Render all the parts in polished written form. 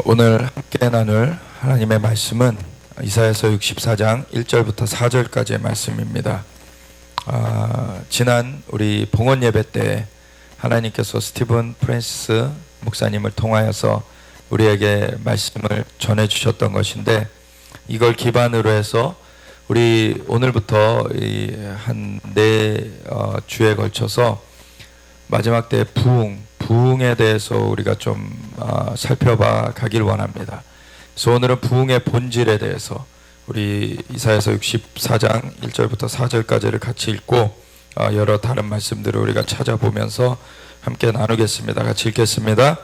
오늘 함께 나눌 하나님의 말씀은 이사야서 64장 1절부터 4절까지의 말씀입니다. 지난 우리 봉헌 예배 때 하나님께서 스티븐 프랜시스 목사님을 통하여서 우리에게 말씀을 전해주셨던 것인데, 이걸 기반으로 해서 우리 오늘부터 한 네 주에 걸쳐서 마지막 때 부흥에 대해서 우리가 좀 살펴봐 가길 원합니다. 그래서 오늘은 부흥의 본질에 대해서 우리 이사야서 64장 1절부터 4절까지를 같이 읽고 여러 다른 말씀들을 우리가 찾아보면서 함께 나누겠습니다. 같이 읽겠습니다.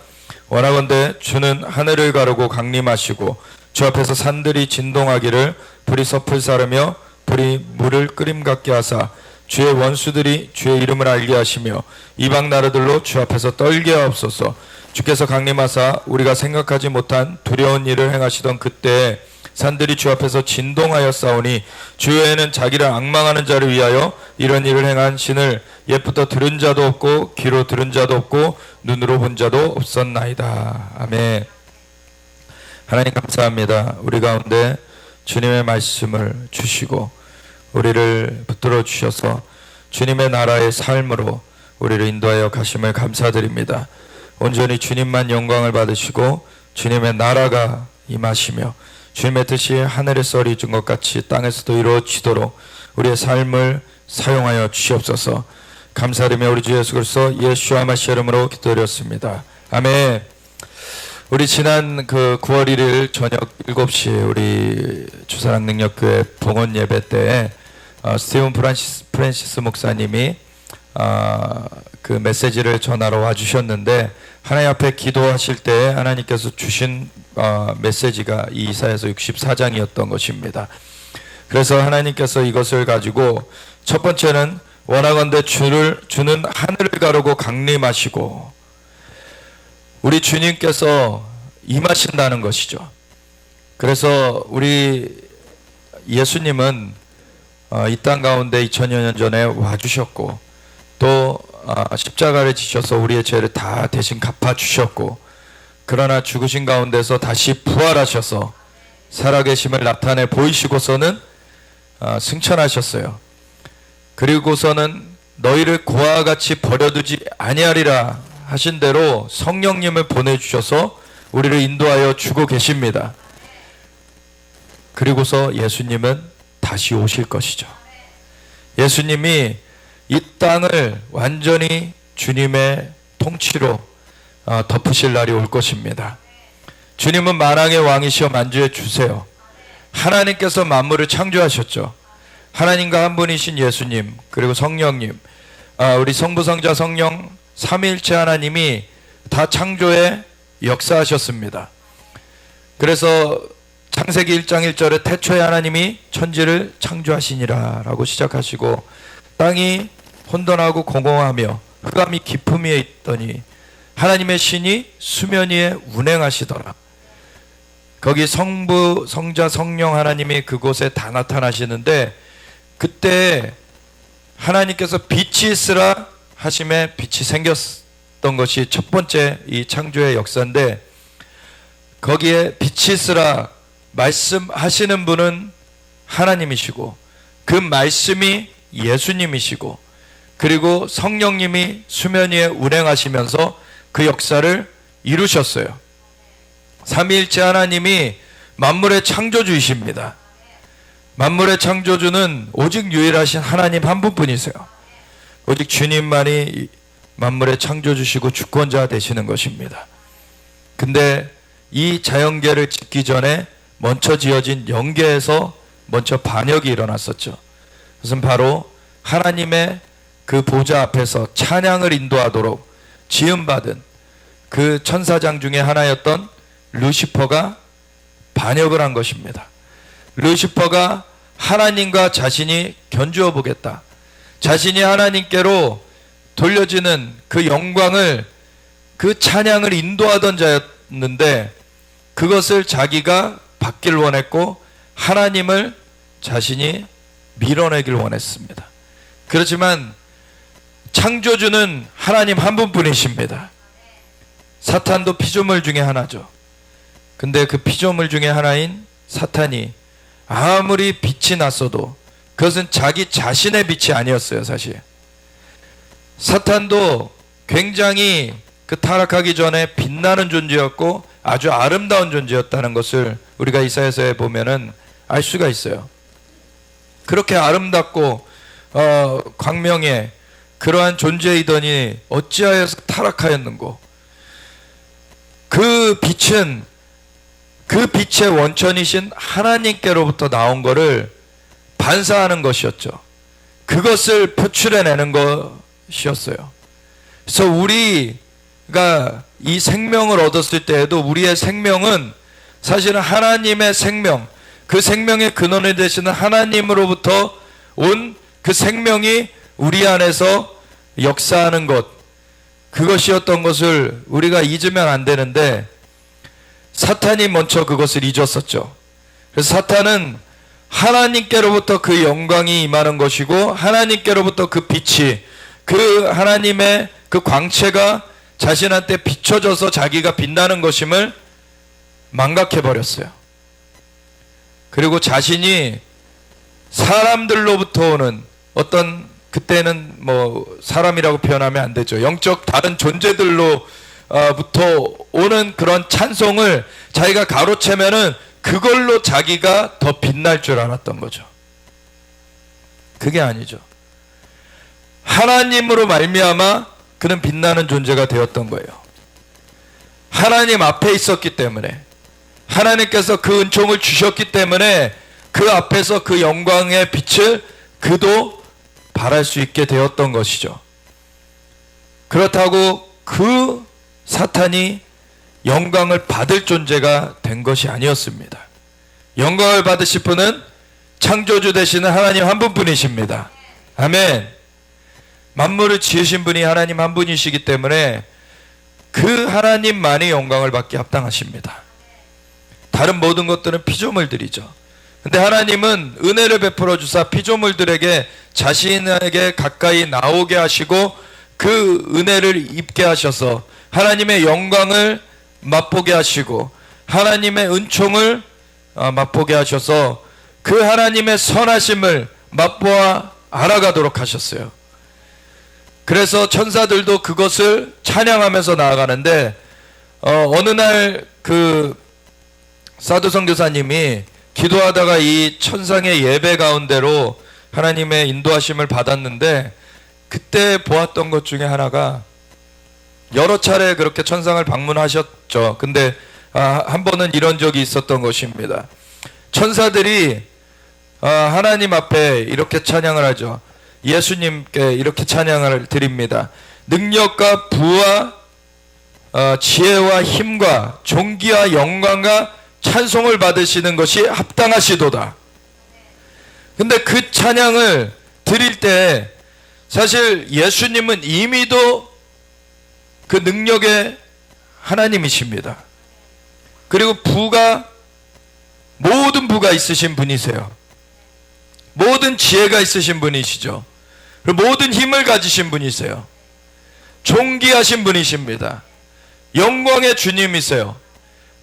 원하건대 주는 하늘을 가르고 강림하시고 주 앞에서 산들이 진동하기를 불이 섭을 사르며 불이 물을 끓임 같게 하사 주의 원수들이 주의 이름을 알게 하시며 이방 나라들로 주 앞에서 떨게 하옵소서. 주께서 강림하사 우리가 생각하지 못한 두려운 일을 행하시던 그때에 산들이 주 앞에서 진동하여 싸우니 주 외에는 자기를 앙망하는 자를 위하여 이런 일을 행한 신을 옛부터 들은 자도 없고 귀로 들은 자도 없고 눈으로 본 자도 없었나이다. 아멘. 하나님 감사합니다. 우리 가운데 주님의 말씀을 주시고 우리를 붙들어 주셔서 주님의 나라의 삶으로 우리를 인도하여 가심을 감사드립니다. 온전히 주님만 영광을 받으시고 주님의 나라가 임하시며 주님의 뜻이 하늘에서 이룬 것 같이 땅에서도 이루어지도록 우리의 삶을 사용하여 주시옵소서. 감사드리며 우리 주 예수 그리스도 예수와 마시아 이름으로 기도드렸습니다. 아멘. 우리 지난 9월 1일 저녁 7시 우리 주사랑 능력교회 봉헌 예배 때 스티븐 프랜시스 목사님이 그 메시지를 전하러 와주셨는데, 하나님 앞에 기도하실 때 하나님께서 주신 메시지가 이 이사야서 64장이었던 것입니다. 그래서 하나님께서 이것을 가지고 첫 번째는 원하건대 주는 하늘을 가르고 강림하시고, 우리 주님께서 임하신다는 것이죠. 그래서 우리 예수님은 이 땅 가운데 2000여 년 전에 와주셨고 또 십자가를 지셔서 우리의 죄를 다 대신 갚아주셨고, 그러나 죽으신 가운데서 다시 부활하셔서 살아계심을 나타내 보이시고서는 승천하셨어요. 그리고서는 너희를 고아와 같이 버려두지 아니하리라 하신 대로 성령님을 보내주셔서 우리를 인도하여 주고 계십니다. 그리고서 예수님은 다시 오실 것이죠. 예수님이 이 땅을 완전히 주님의 통치로 덮으실 날이 올 것입니다. 주님은 만왕의 왕이시여 만주의 주세요. 하나님께서 만물을 창조하셨죠. 하나님과 한 분이신 예수님, 그리고 성령님, 우리 성부 성자 성령 삼위일체 하나님이 다 창조에 역사하셨습니다. 그래서 창세기 1장 1절에 태초에 하나님이 천지를 창조하시니라 라고 시작하시고, 땅이 혼돈하고 공허하며 흑암이 깊음 위에 있더니 하나님의 신이 수면 위에 운행하시더라. 거기 성부 성자 성령 하나님이 그곳에 다 나타나시는데, 그때 하나님께서 빛이 있으라 하심에 빛이 생겼던 것이 첫 번째 이 창조의 역사인데, 거기에 빛이 있으라 말씀하시는 분은 하나님이시고 그 말씀이 예수님이시고, 그리고 성령님이 수면 위에 운행하시면서 그 역사를 이루셨어요. 삼위일체 하나님이 만물의 창조주이십니다. 만물의 창조주는 오직 유일하신 하나님 한 분뿐이세요. 오직 주님만이 만물의 창조주시고 주권자 되시는 것입니다. 근데 이 자연계를 짓기 전에 먼저 지어진 영계에서 먼저 반역이 일어났었죠. 그것은 바로 하나님의 그 보좌 앞에서 찬양을 인도하도록 지음받은 그 천사장 중에 하나였던 루시퍼가 반역을 한 것입니다. 루시퍼가 하나님과 자신이 견주어 보겠다, 자신이 하나님께로 돌려지는 그 영광을, 그 찬양을 인도하던 자였는데, 그것을 자기가 받길 원했고 하나님을 자신이 밀어내길 원했습니다. 그렇지만 창조주는 하나님 한 분뿐이십니다. 사탄도 피조물 중에 하나죠. 근데 그 피조물 중에 하나인 사탄이 아무리 빛이 났어도 그것은 자기 자신의 빛이 아니었어요. 사실 사탄도 굉장히 그 타락하기 전에 빛나는 존재였고 아주 아름다운 존재였다는 것을 우리가 이사야서에 보면은 알 수가 있어요. 그렇게 아름답고 광명의 그러한 존재이더니 어찌하여서 타락하였는고. 그 빛은 그 빛의 원천이신 하나님께로부터 나온 것을 반사하는 것이었죠. 그것을 표출해내는 것이었어요. 그래서 우리가 이 생명을 얻었을 때에도 우리의 생명은 사실은 하나님의 생명, 그 생명의 근원이 되시는 하나님으로부터 온 그 생명이 우리 안에서 역사하는 것, 그것이었던 것을 우리가 잊으면 안 되는데 사탄이 먼저 그것을 잊었었죠. 그래서 사탄은 하나님께로부터 그 영광이 임하는 것이고 하나님께로부터 그 빛이, 그 하나님의 그 광채가 자신한테 비춰져서 자기가 빛나는 것임을 망각해버렸어요. 그리고 자신이 사람들로부터 오는 어떤, 그때는 뭐 사람이라고 표현하면 안 되죠, 영적 다른 존재들로부터 오는 그런 찬송을 자기가 가로채면은 그걸로 자기가 더 빛날 줄 알았던 거죠. 그게 아니죠. 하나님으로 말미암아 그는 빛나는 존재가 되었던 거예요. 하나님 앞에 있었기 때문에, 하나님께서 그 은총을 주셨기 때문에 그 앞에서 그 영광의 빛을 그도 발할 수 있게 되었던 것이죠. 그렇다고 그 사탄이 영광을 받을 존재가 된 것이 아니었습니다. 영광을 받으실 분은 창조주 되시는 하나님 한 분뿐이십니다. 아멘. 만물을 지으신 분이 하나님 한 분이시기 때문에 그 하나님만이 영광을 받기 합당하십니다. 다른 모든 것들은 피조물들이죠. 근데 하나님은 은혜를 베풀어 주사 피조물들에게 자신에게 가까이 나오게 하시고 그 은혜를 입게 하셔서 하나님의 영광을 맛보게 하시고 하나님의 은총을 맛보게 하셔서 그 하나님의 선하심을 맛보아 알아가도록 하셨어요. 그래서 천사들도 그것을 찬양하면서 나아가는데 어느 날 그 사두성 교사님이 기도하다가 이 천상의 예배 가운데로 하나님의 인도하심을 받았는데 그때 보았던 것 중에 하나가, 여러 차례 그렇게 천상을 방문하셨죠. 근데 한 번은 이런 적이 있었던 것입니다. 천사들이 하나님 앞에 이렇게 찬양을 하죠. 예수님께 이렇게 찬양을 드립니다. 능력과 부와 지혜와 힘과 존귀와 영광과 찬송을 받으시는 것이 합당하시도다. 근데 그 찬양을 드릴 때 사실 예수님은 이미도 그 능력의 하나님이십니다. 그리고 부가, 모든 부가 있으신 분이세요. 모든 지혜가 있으신 분이시죠. 그리고 모든 힘을 가지신 분이세요. 존귀하신 분이십니다. 영광의 주님이세요.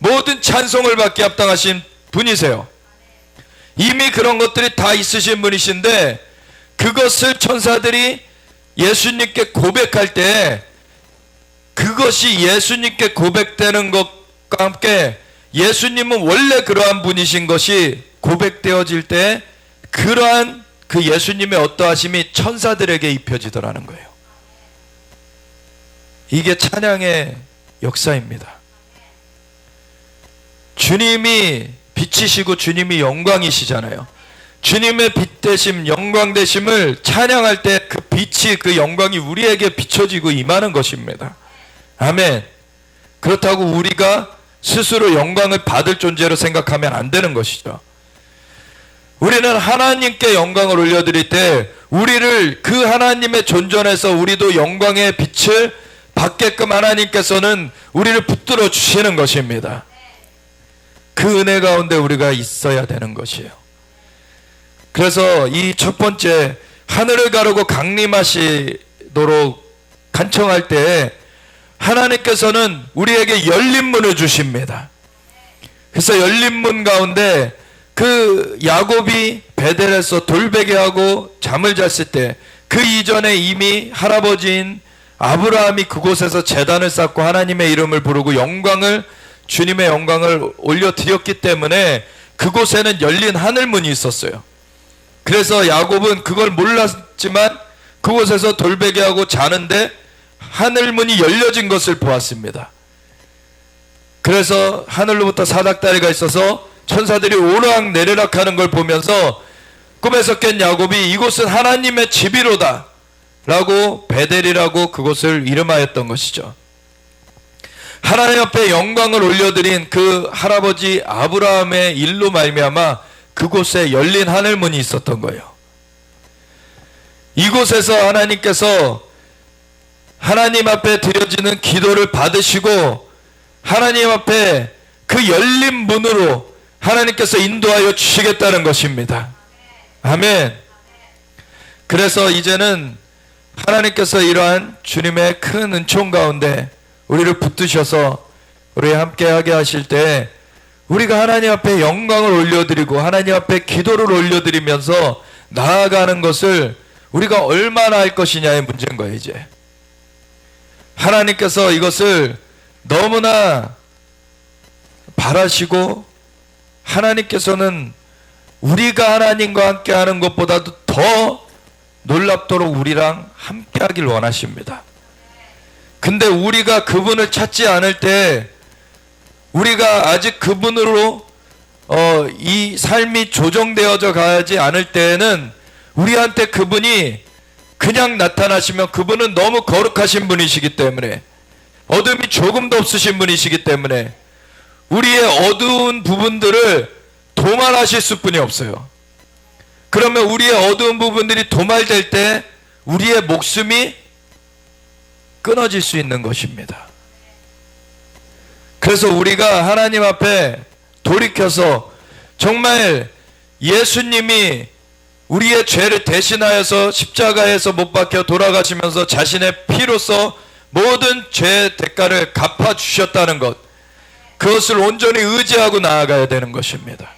모든 찬송을 받기 합당하신 분이세요. 이미 그런 것들이 다 있으신 분이신데 그것을 천사들이 예수님께 고백할 때 그것이 예수님께 고백되는 것과 함께 예수님은 원래 그러한 분이신 것이 고백되어질 때 그러한 그 예수님의 어떠하심이 천사들에게 입혀지더라는 거예요. 이게 찬양의 역사입니다. 주님이 빛이시고 주님이 영광이시잖아요. 주님의 빛 되심, 영광 되심을 찬양할 때 그 빛이, 그 영광이 우리에게 비춰지고 임하는 것입니다. 아멘. 그렇다고 우리가 스스로 영광을 받을 존재로 생각하면 안 되는 것이죠. 우리는 하나님께 영광을 올려드릴 때 우리를 그 하나님의 존전에서 우리도 영광의 빛을 받게끔 하나님께서는 우리를 붙들어 주시는 것입니다. 그 은혜 가운데 우리가 있어야 되는 것이에요. 그래서 이 첫 번째, 하늘을 가르고 강림하시도록 간청할 때 하나님께서는 우리에게 열린 문을 주십니다. 그래서 열린 문 가운데 그 야곱이 베델에서 돌베개하고 잠을 잤을 때 그 이전에 이미 할아버지인 아브라함이 그곳에서 제단을 쌓고 하나님의 이름을 부르고 주님의 영광을 올려드렸기 때문에 그곳에는 열린 하늘문이 있었어요. 그래서 야곱은 그걸 몰랐지만 그곳에서 돌베개하고 자는데 하늘문이 열려진 것을 보았습니다. 그래서 하늘로부터 사닥다리가 있어서 천사들이 오르락 내리락 하는 걸 보면서 꿈에서 깬 야곱이 이곳은 하나님의 집이로다 라고 베델이라고 그곳을 이름하였던 것이죠. 하나님 앞에 영광을 올려드린 그 할아버지 아브라함의 일로 말미암아 그곳에 열린 하늘문이 있었던 거예요. 이곳에서 하나님께서 하나님 앞에 드려지는 기도를 받으시고 하나님 앞에 그 열린 문으로 하나님께서 인도하여 주시겠다는 것입니다. 아멘. 그래서 이제는 하나님께서 이러한 주님의 큰 은총 가운데 우리를 붙드셔서 우리 함께하게 하실 때 우리가 하나님 앞에 영광을 올려드리고 하나님 앞에 기도를 올려드리면서 나아가는 것을 우리가 얼마나 할 것이냐의 문제인 거예요. 이제 하나님께서 이것을 너무나 바라시고 하나님께서는 우리가 하나님과 함께하는 것보다도 더 놀랍도록 우리랑 함께하길 원하십니다. 근데 우리가 그분을 찾지 않을 때 우리가 아직 그분으로 이 삶이 조정되어져 가지 않을 때에는 우리한테 그분이 그냥 나타나시면 그분은 너무 거룩하신 분이시기 때문에 어둠이 조금도 없으신 분이시기 때문에 우리의 어두운 부분들을 도말하실 수뿐이 없어요. 그러면 우리의 어두운 부분들이 도말될 때 우리의 목숨이 끊어질 수 있는 것입니다. 그래서 우리가 하나님 앞에 돌이켜서 정말 예수님이 우리의 죄를 대신하여서 십자가에서 못 박혀 돌아가시면서 자신의 피로써 모든 죄의 대가를 갚아주셨다는 것, 그것을 온전히 의지하고 나아가야 되는 것입니다.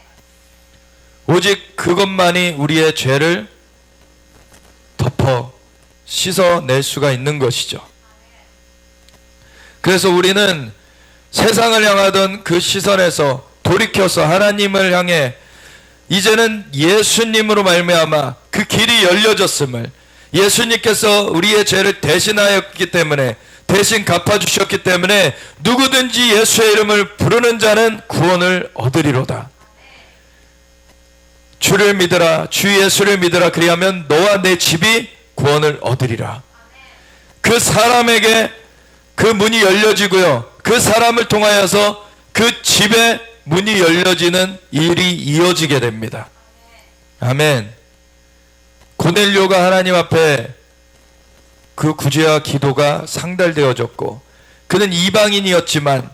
오직 그것만이 우리의 죄를 덮어 씻어낼 수가 있는 것이죠. 그래서 우리는 세상을 향하던 그 시선에서 돌이켜서 하나님을 향해 이제는 예수님으로 말미암아 그 길이 열려졌음을, 예수님께서 우리의 죄를 대신하였기 때문에, 대신 갚아주셨기 때문에 누구든지 예수의 이름을 부르는 자는 구원을 얻으리로다. 주를 믿으라, 주 예수를 믿으라, 그리하면 너와 내 집이 구원을 얻으리라. 그 사람에게 그 문이 열려지고요, 그 사람을 통하여서 그 집의 문이 열려지는 일이 이어지게 됩니다. 아멘. 고넬료가 하나님 앞에 그 구제와 기도가 상달되어졌고, 그는 이방인이었지만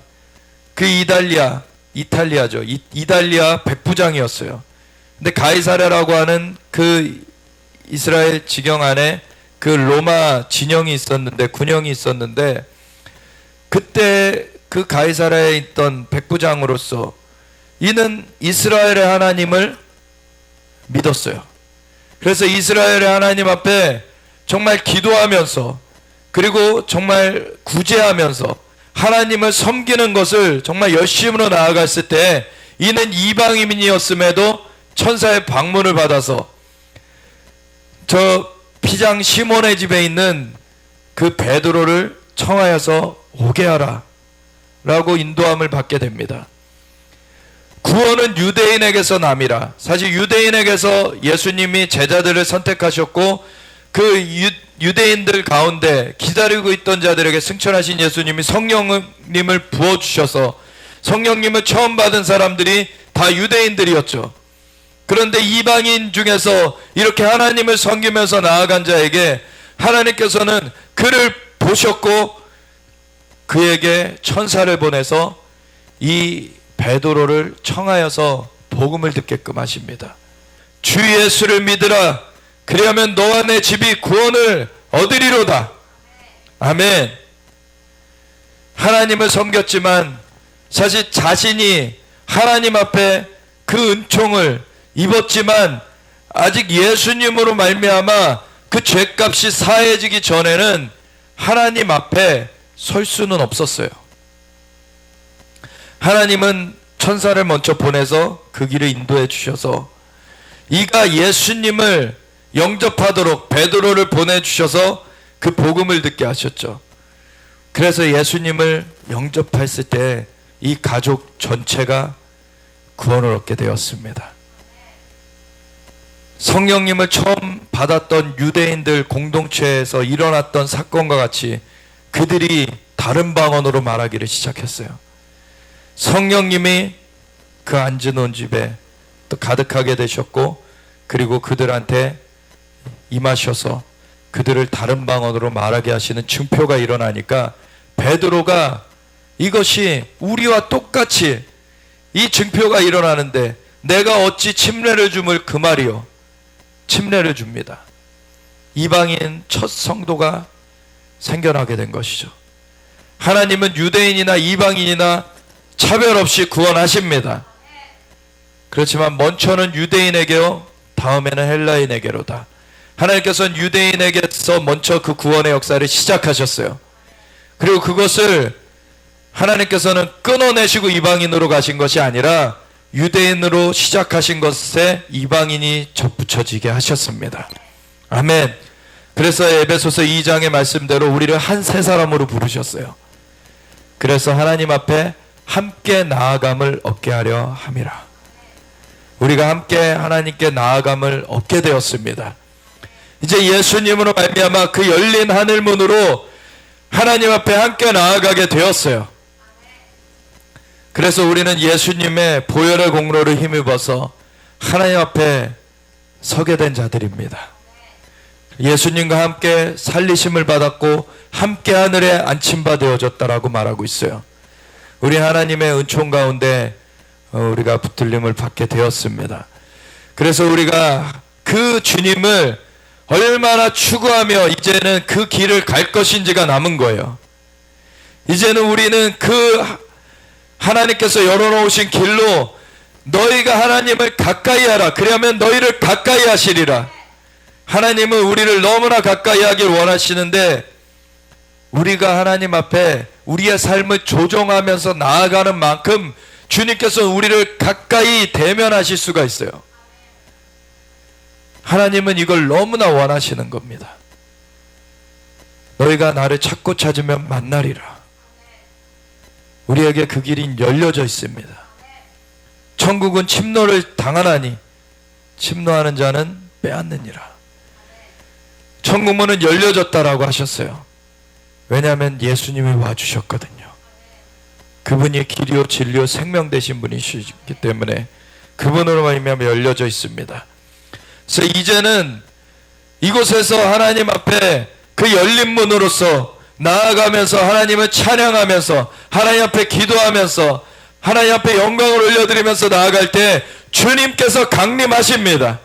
그 이탈리아죠. 이달리아 백부장이었어요. 근데 가이사랴라고 하는 그 이스라엘 지경 안에 그 로마 진영이 있었는데, 군영이 있었는데, 그때 그 가이사랴에 있던 백부장으로서 이는 이스라엘의 하나님을 믿었어요. 그래서 이스라엘의 하나님 앞에 정말 기도하면서, 그리고 정말 구제하면서 하나님을 섬기는 것을 정말 열심으로 나아갔을 때, 이는 이방인이었음에도 천사의 방문을 받아서 저 피장 시몬의 집에 있는 그 베드로를 청하여서 오게 하라 라고 인도함을 받게 됩니다. 구원은 유대인에게서 남이라. 사실 유대인에게서 예수님이 제자들을 선택하셨고, 그 유대인들 가운데 기다리고 있던 자들에게 승천하신 예수님이 성령님을 부어주셔서 성령님을 처음 받은 사람들이 다 유대인들이었죠. 그런데 이방인 중에서 이렇게 하나님을 섬기면서 나아간 자에게 하나님께서는 그를 보셨고 그에게 천사를 보내서 이 베드로를 청하여서 복음을 듣게끔 하십니다. 주 예수를 믿으라, 그리하면 너와 내 집이 구원을 얻으리로다. 아멘. 하나님을 섬겼지만 사실 자신이 하나님 앞에 그 은총을 입었지만 아직 예수님으로 말미암아 그 죄값이 사해지기 전에는 하나님 앞에 설 수는 없었어요. 하나님은 천사를 먼저 보내서 그 길을 인도해 주셔서 이가 예수님을 영접하도록 베드로를 보내주셔서 그 복음을 듣게 하셨죠. 그래서 예수님을 영접했을 때 이 가족 전체가 구원을 얻게 되었습니다. 성령님을 처음 받았던 유대인들 공동체에서 일어났던 사건과 같이 그들이 다른 방언으로 말하기를 시작했어요. 성령님이 그 앉은 집에 또 가득하게 되셨고, 그리고 그들한테 임하셔서 그들을 다른 방언으로 말하게 하시는 증표가 일어나니까 베드로가 이것이 우리와 똑같이 이 증표가 일어나는데 내가 어찌 침례를 줌을 그 말이요. 침례를 줍니다. 이방인 첫 성도가 생겨나게 된 것이죠. 하나님은 유대인이나 이방인이나 차별 없이 구원하십니다. 그렇지만 먼저는 유대인에게요, 다음에는 헬라인에게로다. 하나님께서는 유대인에게서 먼저 그 구원의 역사를 시작하셨어요. 그리고 그것을 하나님께서는 끊어내시고 이방인으로 가신 것이 아니라 유대인으로 시작하신 것에 이방인이 접붙여지게 하셨습니다. 아멘. 그래서 에베소서 2장의 말씀대로 우리를 한 세 사람으로 부르셨어요. 그래서 하나님 앞에 함께 나아감을 얻게 하려 함이라. 우리가 함께 하나님께 나아감을 얻게 되었습니다. 이제 예수님으로 말미암아 그 열린 하늘문으로 하나님 앞에 함께 나아가게 되었어요. 그래서 우리는 예수님의 보혈의 공로를 힘입어서 하나님 앞에 서게 된 자들입니다. 예수님과 함께 살리심을 받았고 함께 하늘에 안침바 되어졌다라고 말하고 있어요. 우리 하나님의 은총 가운데 우리가 붙들림을 받게 되었습니다. 그래서 우리가 그 주님을 얼마나 추구하며 이제는 그 길을 갈 것인지가 남은 거예요. 이제는 우리는 그 하나님께서 열어놓으신 길로 너희가 하나님을 가까이 하라. 그러면 너희를 가까이 하시리라. 하나님은 우리를 너무나 가까이 하길 원하시는데 우리가 하나님 앞에 우리의 삶을 조정하면서 나아가는 만큼 주님께서 우리를 가까이 대면하실 수가 있어요. 하나님은 이걸 너무나 원하시는 겁니다. 너희가 나를 찾고 찾으면 만나리라. 우리에게 그 길이 열려져 있습니다. 천국은 침노를 당하나니 침노하는 자는 빼앗느니라. 천국문은 열려졌다라고 하셨어요. 왜냐하면 예수님이 와주셨거든요. 그분이 길이요 진리요 생명 되신 분이시기 때문에 그분으로 말미암아 열려져 있습니다. 그래서 이제는 이곳에서 하나님 앞에 그 열린 문으로서 나아가면서 하나님을 찬양하면서 하나님 앞에 기도하면서 하나님 앞에 영광을 올려드리면서 나아갈 때 주님께서 강림하십니다.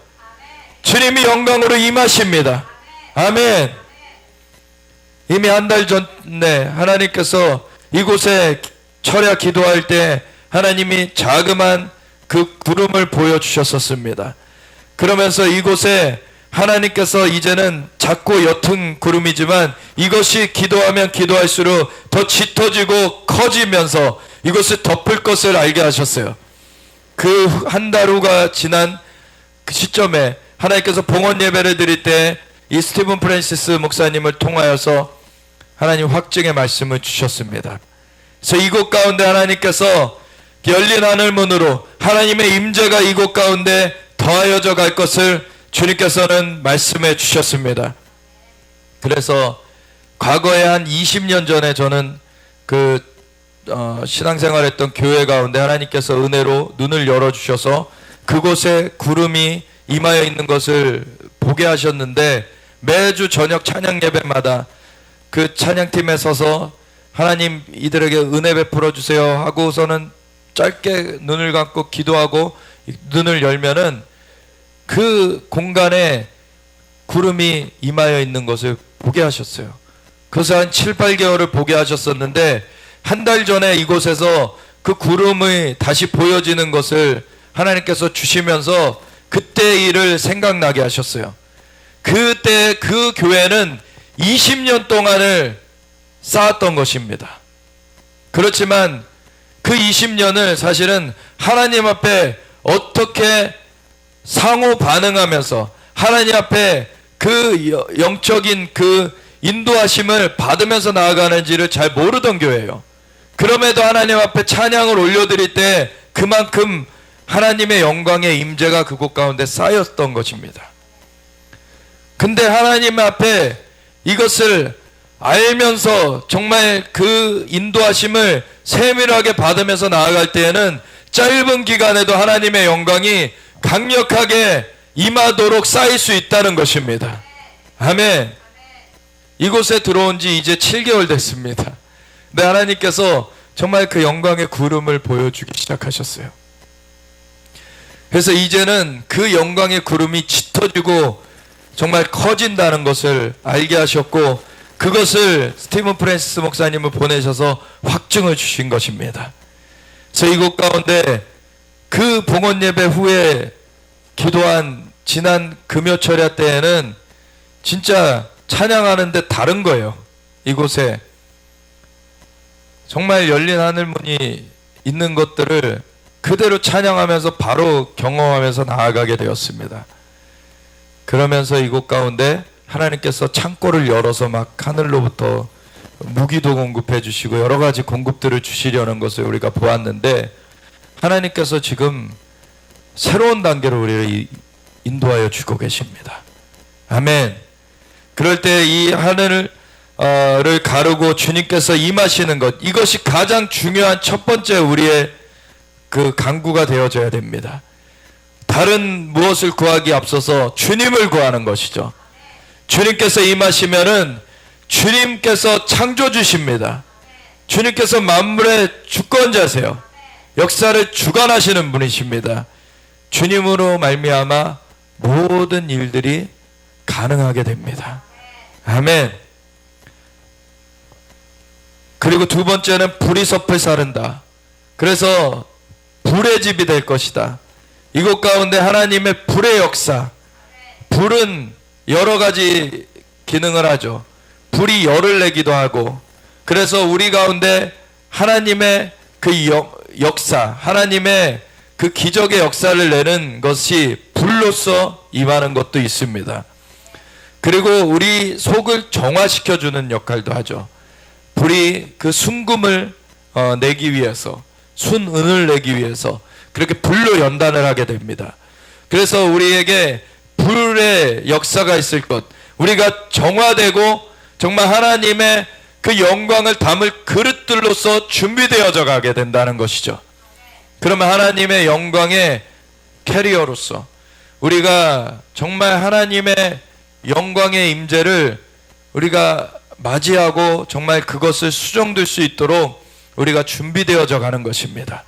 주님이 영광으로 임하십니다. 아멘. 이미 한 달 전에 하나님께서 이곳에 철야 기도할 때 하나님이 자그만 그 구름을 보여주셨었습니다. 그러면서 이곳에 하나님께서 이제는 작고 옅은 구름이지만 이것이 기도하면 기도할수록 더 짙어지고 커지면서 이것을 덮을 것을 알게 하셨어요. 그 한 달 후가 지난 그 시점에 하나님께서 봉헌 예배를 드릴 때 이 스티븐 프랜시스 목사님을 통하여서 하나님 확증의 말씀을 주셨습니다. 그래서 이곳 가운데 하나님께서 열린 하늘문으로 하나님의 임재가 이곳 가운데 더하여져 갈 것을 주님께서는 말씀해 주셨습니다. 그래서 과거에 한 20년 전에 저는 신앙생활했던 교회 가운데 하나님께서 은혜로 눈을 열어주셔서 그곳에 구름이 임하여 있는 것을 보게 하셨는데 매주 저녁 찬양 예배마다 그 찬양팀에 서서 하나님 이들에게 은혜 베풀어 주세요 하고서는 짧게 눈을 감고 기도하고 눈을 열면은 그 공간에 구름이 임하여 있는 것을 보게 하셨어요. 그래서 한 7, 8개월을 보게 하셨었는데 한 달 전에 이곳에서 그 구름이 다시 보여지는 것을 하나님께서 주시면서 그때 일을 생각나게 하셨어요. 그때 그 교회는 20년 동안을 쌓았던 것입니다. 그렇지만 그 20년을 사실은 하나님 앞에 어떻게 상호 반응하면서 하나님 앞에 그 영적인 그 인도하심을 받으면서 나아가는지를 잘 모르던 교회예요. 그럼에도 하나님 앞에 찬양을 올려드릴 때 그만큼 하나님의 영광의 임재가 그곳 가운데 쌓였던 것입니다. 근데 하나님 앞에 이것을 알면서 정말 그 인도하심을 세밀하게 받으면서 나아갈 때에는 짧은 기간에도 하나님의 영광이 강력하게 임하도록 쌓일 수 있다는 것입니다. 아멘. 이곳에 들어온 지 이제 7개월 됐습니다. 근데 하나님께서 정말 그 영광의 구름을 보여주기 시작하셨어요. 그래서 이제는 그 영광의 구름이 짙어지고 정말 커진다는 것을 알게 하셨고, 그것을 스티븐 프랜시스 목사님을 보내셔서 확증을 주신 것입니다. 그래서 이곳 가운데 그 봉헌 예배 후에 기도한 지난 금요철야 때에는 진짜 찬양하는데 다른 거예요. 이곳에 정말 열린 하늘문이 있는 것들을 그대로 찬양하면서 바로 경험하면서 나아가게 되었습니다. 그러면서 이곳 가운데 하나님께서 창고를 열어서 막 하늘로부터 무기도 공급해 주시고 여러 가지 공급들을 주시려는 것을 우리가 보았는데, 하나님께서 지금 새로운 단계로 우리를 인도하여 주고 계십니다. 아멘. 그럴 때 이 하늘을 가르고 주님께서 임하시는 것, 이것이 가장 중요한 첫 번째 우리의 그 간구가 되어져야 됩니다. 다른 무엇을 구하기 앞서서 주님을 구하는 것이죠. 주님께서 임하시면은 주님께서 창조주십니다. 주님께서 만물의 주권자세요. 역사를 주관하시는 분이십니다. 주님으로 말미암아 모든 일들이 가능하게 됩니다. 아멘. 그리고 두 번째는 불이 섭을 사른다. 그래서 불의 집이 될 것이다. 이곳 가운데 하나님의 불의 역사. 불은 여러 가지 기능을 하죠. 불이 열을 내기도 하고, 그래서 우리 가운데 하나님의 그 역사, 하나님의 그 기적의 역사를 내는 것이 불로서 임하는 것도 있습니다. 그리고 우리 속을 정화시켜주는 역할도 하죠. 불이 그 순금을 내기 위해서, 순은을 내기 위해서 그렇게 불로 연단을 하게 됩니다. 그래서 우리에게 불의 역사가 있을 것, 우리가 정화되고 정말 하나님의 그 영광을 담을 그릇들로서 준비되어져 가게 된다는 것이죠. 그러면 하나님의 영광의 캐리어로서 우리가 정말 하나님의 영광의 임재를 우리가 맞이하고 정말 그것을 수종될 수 있도록 우리가 준비되어져 가는 것입니다.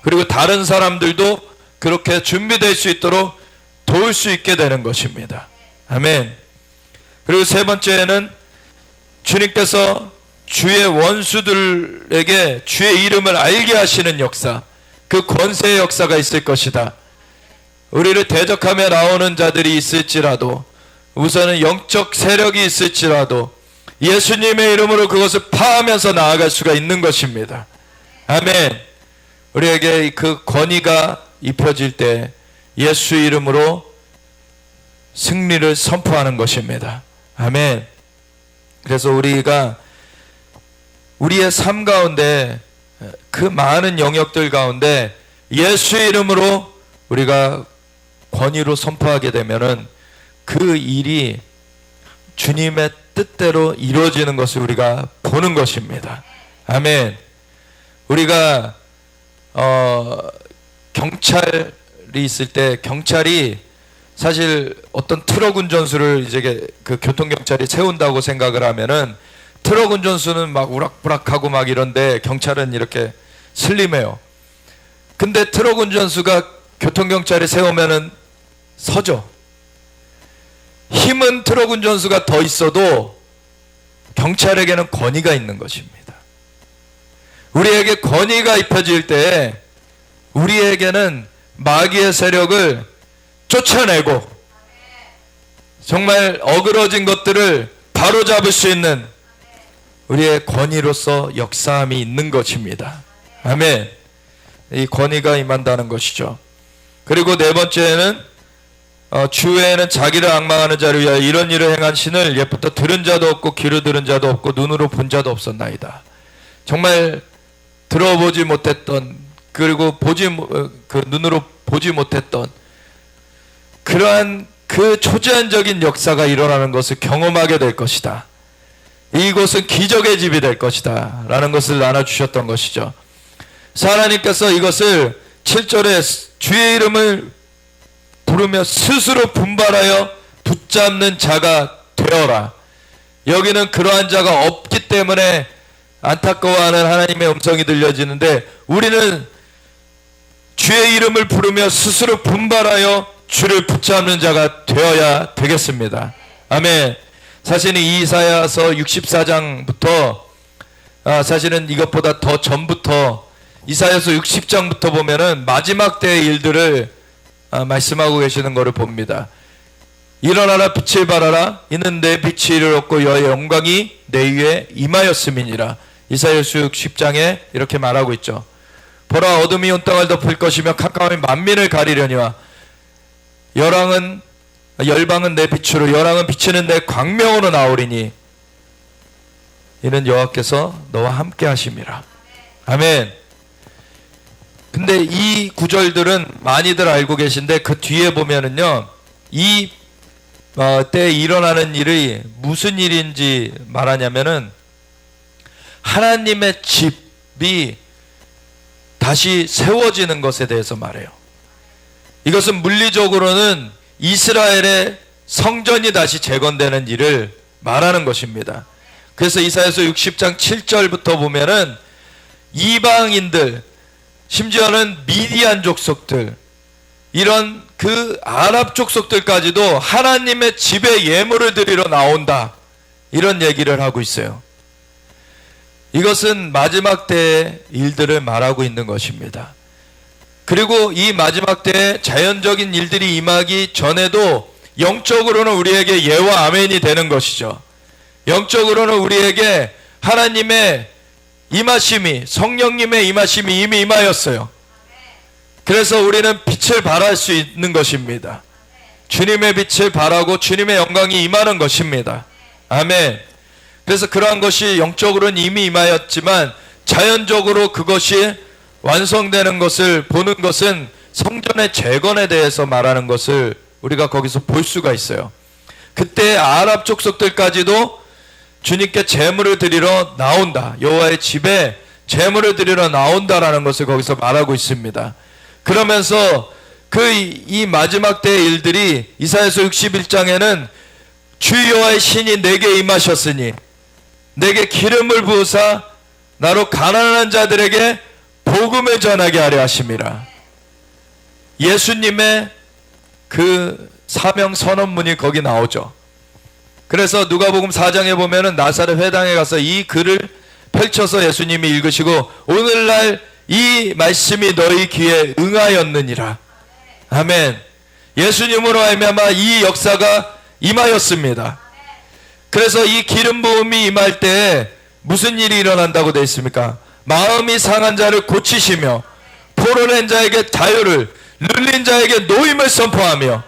그리고 다른 사람들도 그렇게 준비될 수 있도록 도울 수 있게 되는 것입니다. 아멘. 그리고 세 번째는 주님께서 주의 원수들에게 주의 이름을 알게 하시는 역사, 그 권세의 역사가 있을 것이다. 우리를 대적하며 나오는 자들이 있을지라도, 우선은 영적 세력이 있을지라도 예수님의 이름으로 그것을 파하면서 나아갈 수가 있는 것입니다. 아멘. 우리에게 그 권위가 입혀질 때 예수 이름으로 승리를 선포하는 것입니다. 아멘. 그래서 우리가 우리의 삶 가운데 그 많은 영역들 가운데 예수 이름으로 우리가 권위로 선포하게 되면은 그 일이 주님의 뜻대로 이루어지는 것을 우리가 보는 것입니다. 아멘. 우리가 경찰이 있을 때 경찰이 사실 어떤 트럭 운전수를 이제 그 교통경찰이 세운다고 생각을 하면은 트럭 운전수는 막 우락부락하고 막 이런데 경찰은 이렇게 슬림해요. 근데 트럭 운전수가 교통경찰이 세우면은 서죠. 힘은 트럭 운전수가 더 있어도 경찰에게는 권위가 있는 것입니다. 우리에게 권위가 입혀질 때 우리에게는 마귀의 세력을 쫓아내고 정말 어그러진 것들을 바로잡을 수 있는 우리의 권위로서 역사함이 있는 것입니다. 아멘. 이 권위가 임한다는 것이죠. 그리고 네 번째는 주 외에는 자기를 앙망하는 자를 위하여 이런 일을 행한 신을 옛부터 들은 자도 없고 귀로 들은 자도 없고 눈으로 본 자도 없었나이다. 정말 들어보지 못했던, 그리고 눈으로 보지 못했던 그러한 그 초자연적인 역사가 일어나는 것을 경험하게 될 것이다. 이곳은 기적의 집이 될 것이다 라는 것을 나눠주셨던 것이죠. 하나님께서 이것을 7절에 주의 이름을 부르며 스스로 분발하여 붙잡는 자가 되어라. 여기는 그러한 자가 없기 때문에 안타까워하는 하나님의 음성이 들려지는데, 우리는 주의 이름을 부르며 스스로 분발하여 주를 붙잡는 자가 되어야 되겠습니다. 아멘. 사실은 이사야서 64장부터 사실은 이것보다 더 전부터 이사야서 60장부터 보면은 마지막 때의 일들을 말씀하고 계시는 것을 봅니다. 일어나라 빛을 발하라 이는 내 빛이 이르렀고 여호와의 영광이 내 위에 임하였음이니라. 이사야서 60장에 이렇게 말하고 있죠. 보라 어둠이 온 땅을 덮을 것이며 캄캄함이 만민을 가리려니와 열방은 내 빛으로 열왕은 비치는 내 광명으로 나오리니 이는 여호와께서 너와 함께 하심이라. 아멘. 근데 이 구절들은 많이들 알고 계신데 그 뒤에 보면은요, 이 때에 일어나는 일이 무슨 일인지 말하냐면은 하나님의 집이 다시 세워지는 것에 대해서 말해요. 이것은 물리적으로는 이스라엘의 성전이 다시 재건되는 일을 말하는 것입니다. 그래서 이사야서 60장 7절부터 보면은 이방인들, 심지어는 미디안 족속들, 이런 그 아랍 족속들까지도 하나님의 집에 예물을 드리러 나온다, 이런 얘기를 하고 있어요. 이것은 마지막 때의 일들을 말하고 있는 것입니다. 그리고 이 마지막 때에 자연적인 일들이 임하기 전에도 영적으로는 우리에게 예와 아멘이 되는 것이죠. 영적으로는 우리에게 하나님의 임하심이, 성령님의 임하심이 이미 임하였어요. 그래서 우리는 빛을 발할 수 있는 것입니다. 주님의 빛을 발하고 주님의 영광이 임하는 것입니다. 아멘. 그래서 그러한 것이 영적으로는 이미 임하였지만 자연적으로 그것이 완성되는 것을 보는 것은 성전의 재건에 대해서 말하는 것을 우리가 거기서 볼 수가 있어요. 그때 아랍 족속들까지도 주님께 제물을 드리러 나온다, 여호와의 집에 제물을 드리러 나온다라는 것을 거기서 말하고 있습니다. 그러면서 이 마지막 때의 일들이 이사야서 61장에는 주 여호와의 신이 내게 임하셨으니 내게 기름을 부으사 나로 가난한 자들에게 복음을 전하게 하려 하심이라. 예수님의 그 사명 선언문이 거기 나오죠. 그래서 누가복음 4장에 보면은 나사렛 회당에 가서 이 글을 펼쳐서 예수님이 읽으시고 오늘날 이 말씀이 너희 귀에 응하였느니라. 아멘. 예수님으로 말미암아 이 역사가 임하였습니다. 그래서 이 기름 부음이 임할 때 무슨 일이 일어난다고 되어 있습니까? 마음이 상한 자를 고치시며 포로낸 자에게 자유를, 눌린 자에게 노임을 선포하며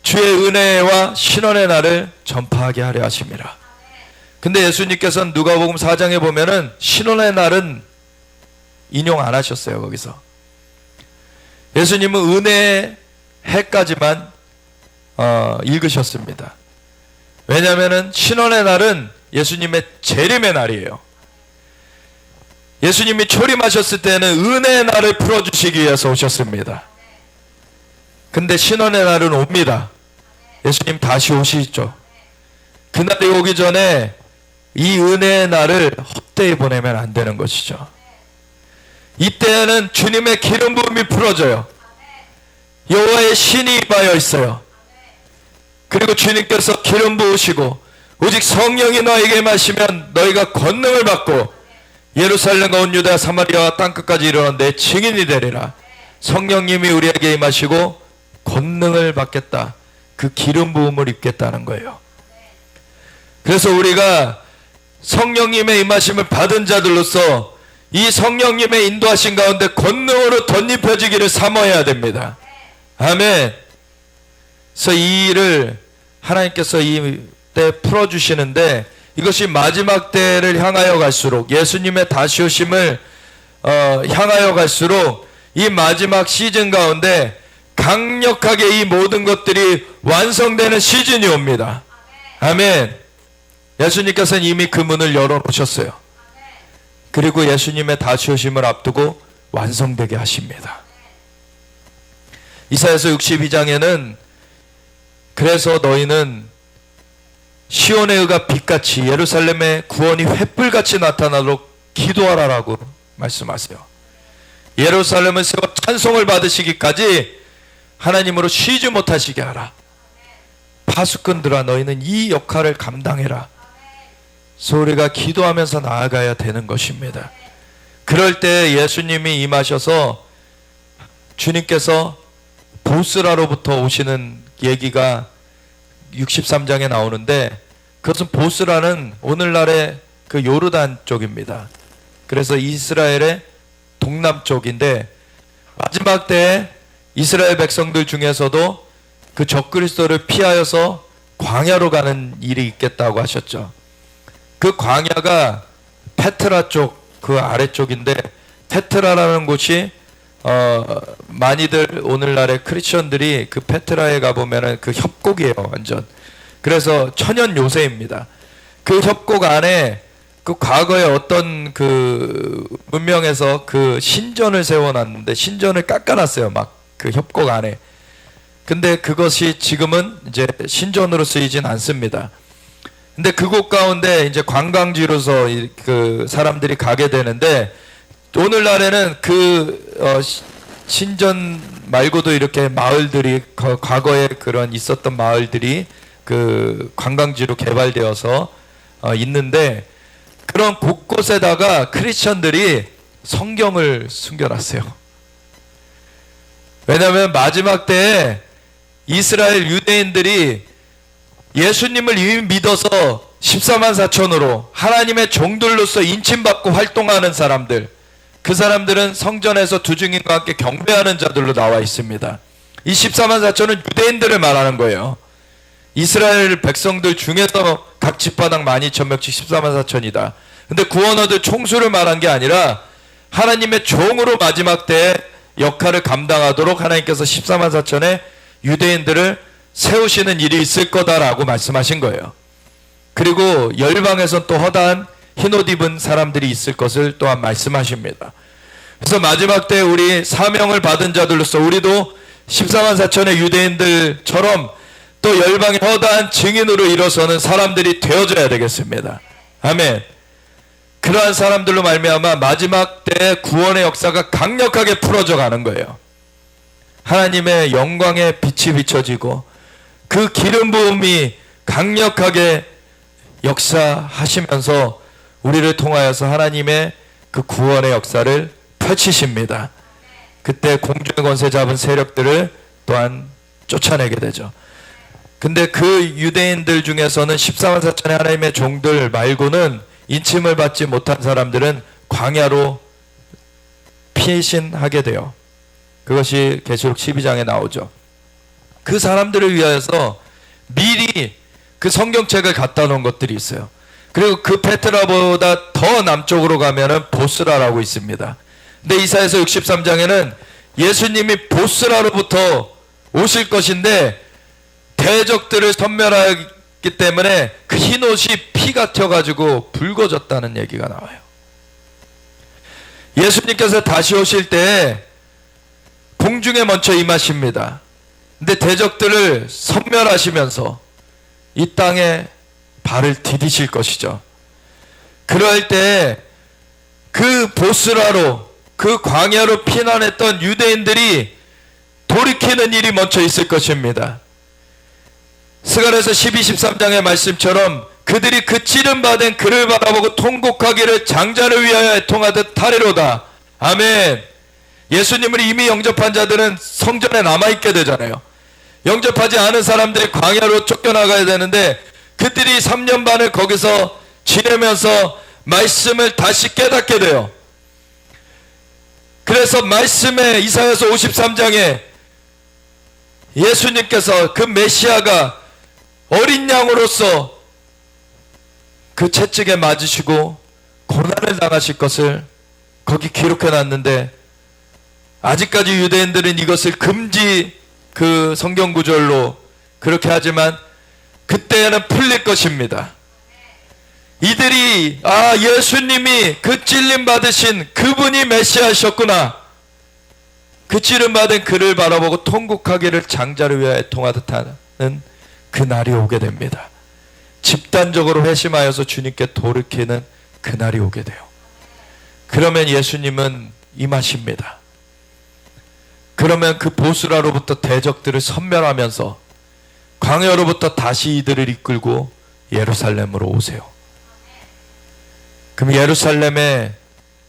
주의 은혜와 신원의 날을 전파하게 하려 하심이라. 근데 예수님께서는 누가복음 4장에 보면은 신원의 날은 인용 안 하셨어요. 거기서 예수님은 은혜의 해까지만 읽으셨습니다. 왜냐하면은 신원의 날은 예수님의 재림의 날이에요. 예수님이 초림하셨을 때는 은혜의 날을 풀어주시기 위해서 오셨습니다. 근데 신원의 날은 옵니다. 예수님 다시 오시죠. 그날이 오기 전에 이 은혜의 날을 헛되이 보내면 안 되는 것이죠. 이때에는 주님의 기름 부음이 풀어져요. 여호와의 신이 임하여 있어요. 그리고 주님께서 기름 부으시고 오직 성령이 너에게 마시면 너희가 권능을 받고 예루살렘과 온 유다 사마리아와 땅끝까지 이르러 내 증인이 되리라. 성령님이 우리에게 임하시고 권능을 받겠다. 그 기름 부음을 입겠다는 거예요. 그래서 우리가 성령님의 임하심을 받은 자들로서 이 성령님의 인도하신 가운데 권능으로 덧입혀지기를 사모해야 됩니다. 아멘. 그래서 이 일을 하나님께서 이 때 풀어주시는데, 이것이 마지막 때를 향하여 갈수록, 예수님의 다시 오심을 향하여 갈수록 이 마지막 시즌 가운데 강력하게 이 모든 것들이 완성되는 시즌이 옵니다. 아멘. 예수님께서는 이미 그 문을 열어놓으셨어요. 그리고 예수님의 다시 오심을 앞두고 완성되게 하십니다. 이사야서 62장에는 그래서 너희는 시온의 의가 빛같이 예루살렘의 구원이 횃불같이 나타나도록 기도하라라고 말씀하세요. 예루살렘은 세워 찬송을 받으시기까지 하나님으로 쉬지 못하시게 하라. 파수꾼들아, 너희는 이 역할을 감당해라. 그래서 우리가 기도하면서 나아가야 되는 것입니다. 그럴 때 예수님이 임하셔서 주님께서 보스라로부터 오시는 얘기가 63장에 나오는데, 그것은 보스라는 오늘날의 그 요르단 쪽입니다. 그래서 이스라엘의 동남쪽인데, 마지막 때에 이스라엘 백성들 중에서도 그 적그리스도를 피하여서 광야로 가는 일이 있겠다고 하셨죠. 그 광야가 페트라 쪽, 그 아래쪽인데, 페트라라는 곳이 많이들 오늘날의 크리스천들이 그 페트라에 가보면은 그 협곡이에요, 완전. 그래서 천연 요새입니다. 그 협곡 안에 그 과거에 어떤 그 문명에서 그 신전을 세워놨는데, 신전을 깎아놨어요, 막 그 협곡 안에. 근데 그것이 지금은 이제 신전으로 쓰이진 않습니다. 근데 그곳 가운데 이제 관광지로서 그 사람들이 가게 되는데, 오늘날에는 그 신전 말고도 이렇게 마을들이, 과거에 그런 있었던 마을들이 그 관광지로 개발되어서 있는데, 그런 곳곳에다가 크리스천들이 성경을 숨겨놨어요. 왜냐하면 마지막 때에 이스라엘 유대인들이 예수님을 이미 믿어서 14만 4천으로 하나님의 종들로서 인침받고 활동하는 사람들, 그 사람들은 성전에서 두 증인과 함께 경배하는 자들로 나와 있습니다. 이 14만 4천은 유대인들을 말하는 거예요. 이스라엘 백성들 중에서 각 집바닥 12,000명씩 14만 4천이다. 근데 구원 얻을 총수를 말한 게 아니라 하나님의 종으로 마지막 때에 역할을 감당하도록 하나님께서 14만 4천의 유대인들을 세우시는 일이 있을 거다라고 말씀하신 거예요. 그리고 열방에선 또 허다한 흰옷 입은 사람들이 있을 것을 또한 말씀하십니다. 그래서 마지막 때 우리 사명을 받은 자들로서 우리도 14만 4천의 유대인들처럼 또 열방의 허다한 증인으로 일어서는 사람들이 되어져야 되겠습니다. 아멘. 그러한 사람들로 말미암아 마지막 때 구원의 역사가 강력하게 풀어져 가는 거예요. 하나님의 영광의 빛이 비춰지고 그 기름 부음이 강력하게 역사하시면서 우리를 통하여서 하나님의 그 구원의 역사를 펼치십니다. 그때 공중의 권세 잡은 세력들을 또한 쫓아내게 되죠. 근데 그 유대인들 중에서는 14만 4천의 하나님의 종들 말고는 인침을 받지 못한 사람들은 광야로 피신하게 돼요. 그것이 계시록 12장에 나오죠. 그 사람들을 위하여서 미리 그 성경책을 갖다 놓은 것들이 있어요. 그리고 그 페트라보다 더 남쪽으로 가면은 보스라라고 있습니다. 근데 이사야서 63장에는 예수님이 보스라로부터 오실 것인데 대적들을 섬멸하기 때문에 그 흰옷이 피가 튀어가지고 붉어졌다는 얘기가 나와요. 예수님께서 다시 오실 때 공중에 먼저 임하십니다. 근데 대적들을 섬멸하시면서 이 땅에 발을 디디실 것이죠. 그럴 때 그 보스라로, 그 광야로 피난했던 유대인들이 돌이키는 일이 먼저 있을 것입니다. 스가랴서 12, 13장의 말씀처럼 그들이 그 찌른바된 그를 바라보고 통곡하기를 장자를 위하여 애통하듯 하리로다. 아멘. 예수님을 이미 영접한 자들은 성전에 남아있게 되잖아요. 영접하지 않은 사람들이 광야로 쫓겨나가야 되는데 그들이 3년 반을 거기서 지내면서 말씀을 다시 깨닫게 돼요. 그래서 말씀에 이사야서 53장에 예수님께서 그 메시아가 어린 양으로서 그 채찍에 맞으시고 고난을 당하실 것을 거기 기록해 놨는데, 아직까지 유대인들은 이것을 금지 그 성경 구절로 그렇게 하지만 그때는 풀릴 것입니다. 이들이 예수님이 그 찔림 받으신 그분이 메시아셨구나, 그 찔림 받은 그를 바라보고 통곡하기를 장자를 위하여 애통하듯 하는 그 날이 오게 됩니다. 집단적으로 회심하여서 주님께 돌이키는 그 날이 오게 돼요. 그러면 예수님은 임하십니다. 그러면 그 보스라로부터 대적들을 섬멸하면서 광야로부터 다시 이들을 이끌고 예루살렘으로 오세요. 그럼 예루살렘에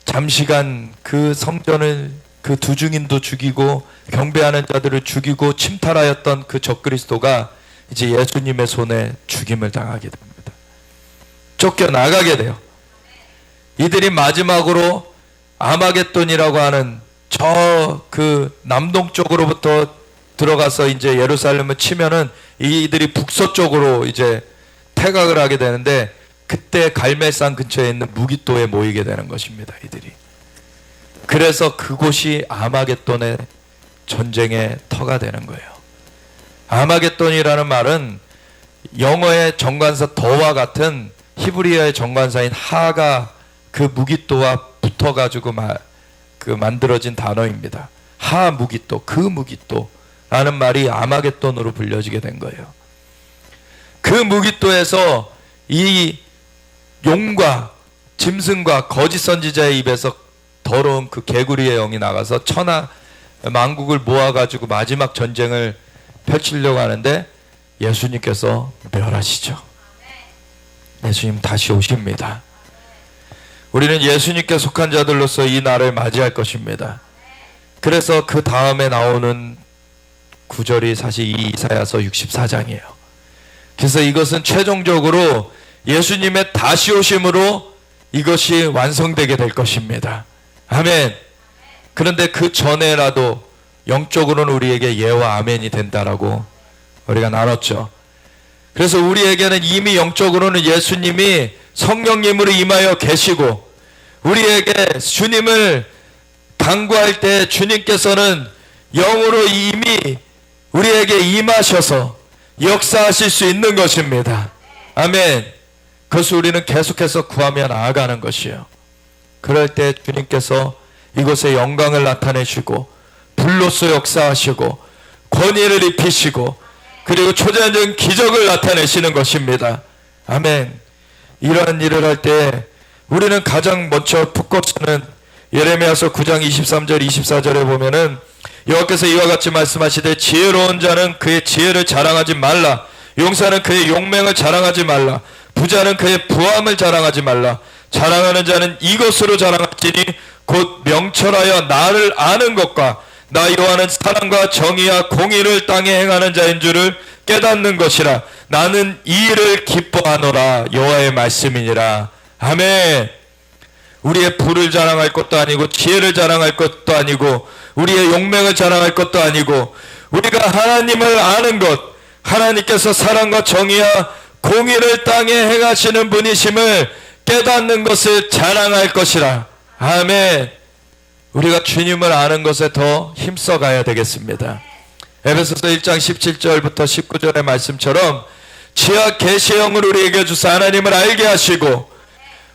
잠시간 그 성전을, 그 두 증인도 죽이고 경배하는 자들을 죽이고 침탈하였던 그 적그리스도가 이제 예수님의 손에 죽임을 당하게 됩니다. 쫓겨나가게 돼요. 이들이 마지막으로 아마겟돈이라고 하는 저 그 남동쪽으로부터 들어가서 이제 예루살렘을 치면은 이들이 북서쪽으로 이제 퇴각을 하게 되는데, 그때 갈멜산 근처에 있는 무깃도에 모이게 되는 것입니다. 이들이. 그래서 그곳이 아마겟돈의 전쟁의 터가 되는 거예요. 아마겟돈이라는 말은 영어의 정관사 더와 같은 히브리어의 정관사인 하가 그 무깃도와 붙어가지고 만들어진 단어입니다. 하 무깃도, 그 무깃도라는 말이 아마겟돈으로 불려지게 된 거예요. 그 무깃도에서 이 용과 짐승과 거짓 선지자의 입에서 더러운 그 개구리의 영이 나가서 천하 만국을 모아가지고 마지막 전쟁을 펼치려고 하는데 예수님께서 멸하시죠. 예수님 다시 오십니다. 우리는 예수님께 속한 자들로서 이 날을 맞이할 것입니다. 그래서 그 다음에 나오는 구절이 사실 이 이사야서 64장이에요. 그래서 이것은 최종적으로 예수님의 다시 오심으로 이것이 완성되게 될 것입니다. 아멘. 그런데 그 전에라도 영적으로는 우리에게 예와 아멘이 된다라고 우리가 나눴죠. 그래서 우리에게는 이미 영적으로는 예수님이 성령님으로 임하여 계시고, 우리에게 주님을 간구할 때 주님께서는 영으로 이미 우리에게 임하셔서 역사하실 수 있는 것입니다. 아멘. 그것을 우리는 계속해서 구하며 나아가는 것이에요. 그럴 때 주님께서 이곳에 영광을 나타내시고 불로써 역사하시고 권위를 입히시고 그리고 초자연적인 기적을 나타내시는 것입니다. 아멘. 이러한 일을 할 때 우리는 가장 먼저 붙고서는 예레미야서 9장 23절 24절에 보면은 여호와께서 이와 같이 말씀하시되 지혜로운 자는 그의 지혜를 자랑하지 말라, 용사는 그의 용맹을 자랑하지 말라, 부자는 그의 부함을 자랑하지 말라. 자랑하는 자는 이것으로 자랑할지니 곧 명철하여 나를 아는 것과 나 여호와는 사랑과 정의와 공의를 땅에 행하는 자인 줄을 깨닫는 것이라. 나는 이 일을 기뻐하노라. 여호와의 말씀이니라. 아멘. 우리의 부를 자랑할 것도 아니고 지혜를 자랑할 것도 아니고 우리의 용맹을 자랑할 것도 아니고 우리가 하나님을 아는 것, 하나님께서 사랑과 정의와 공의를 땅에 행하시는 분이심을 깨닫는 것을 자랑할 것이라. 아멘. 우리가 주님을 아는 것에 더 힘써 가야 되겠습니다. 에베소서 1장 17절부터 19절의 말씀처럼 지하 계시의 영을 우리에게 주사 하나님을 알게 하시고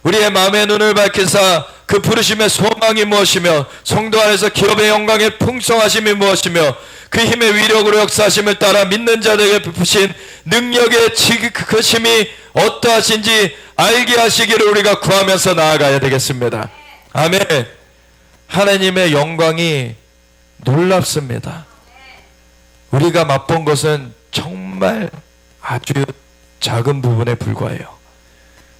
우리의 마음의 눈을 밝히사 그 부르심의 소망이 무엇이며 성도 안에서 기업의 영광의 풍성하심이 무엇이며 그 힘의 위력으로 역사하심을 따라 믿는 자들에게 베푸신 능력의 크심이 어떠하신지 알게 하시기를 우리가 구하면서 나아가야 되겠습니다. 아멘. 하나님의 영광이 놀랍습니다. 우리가 맛본 것은 정말 아주 작은 부분에 불과해요.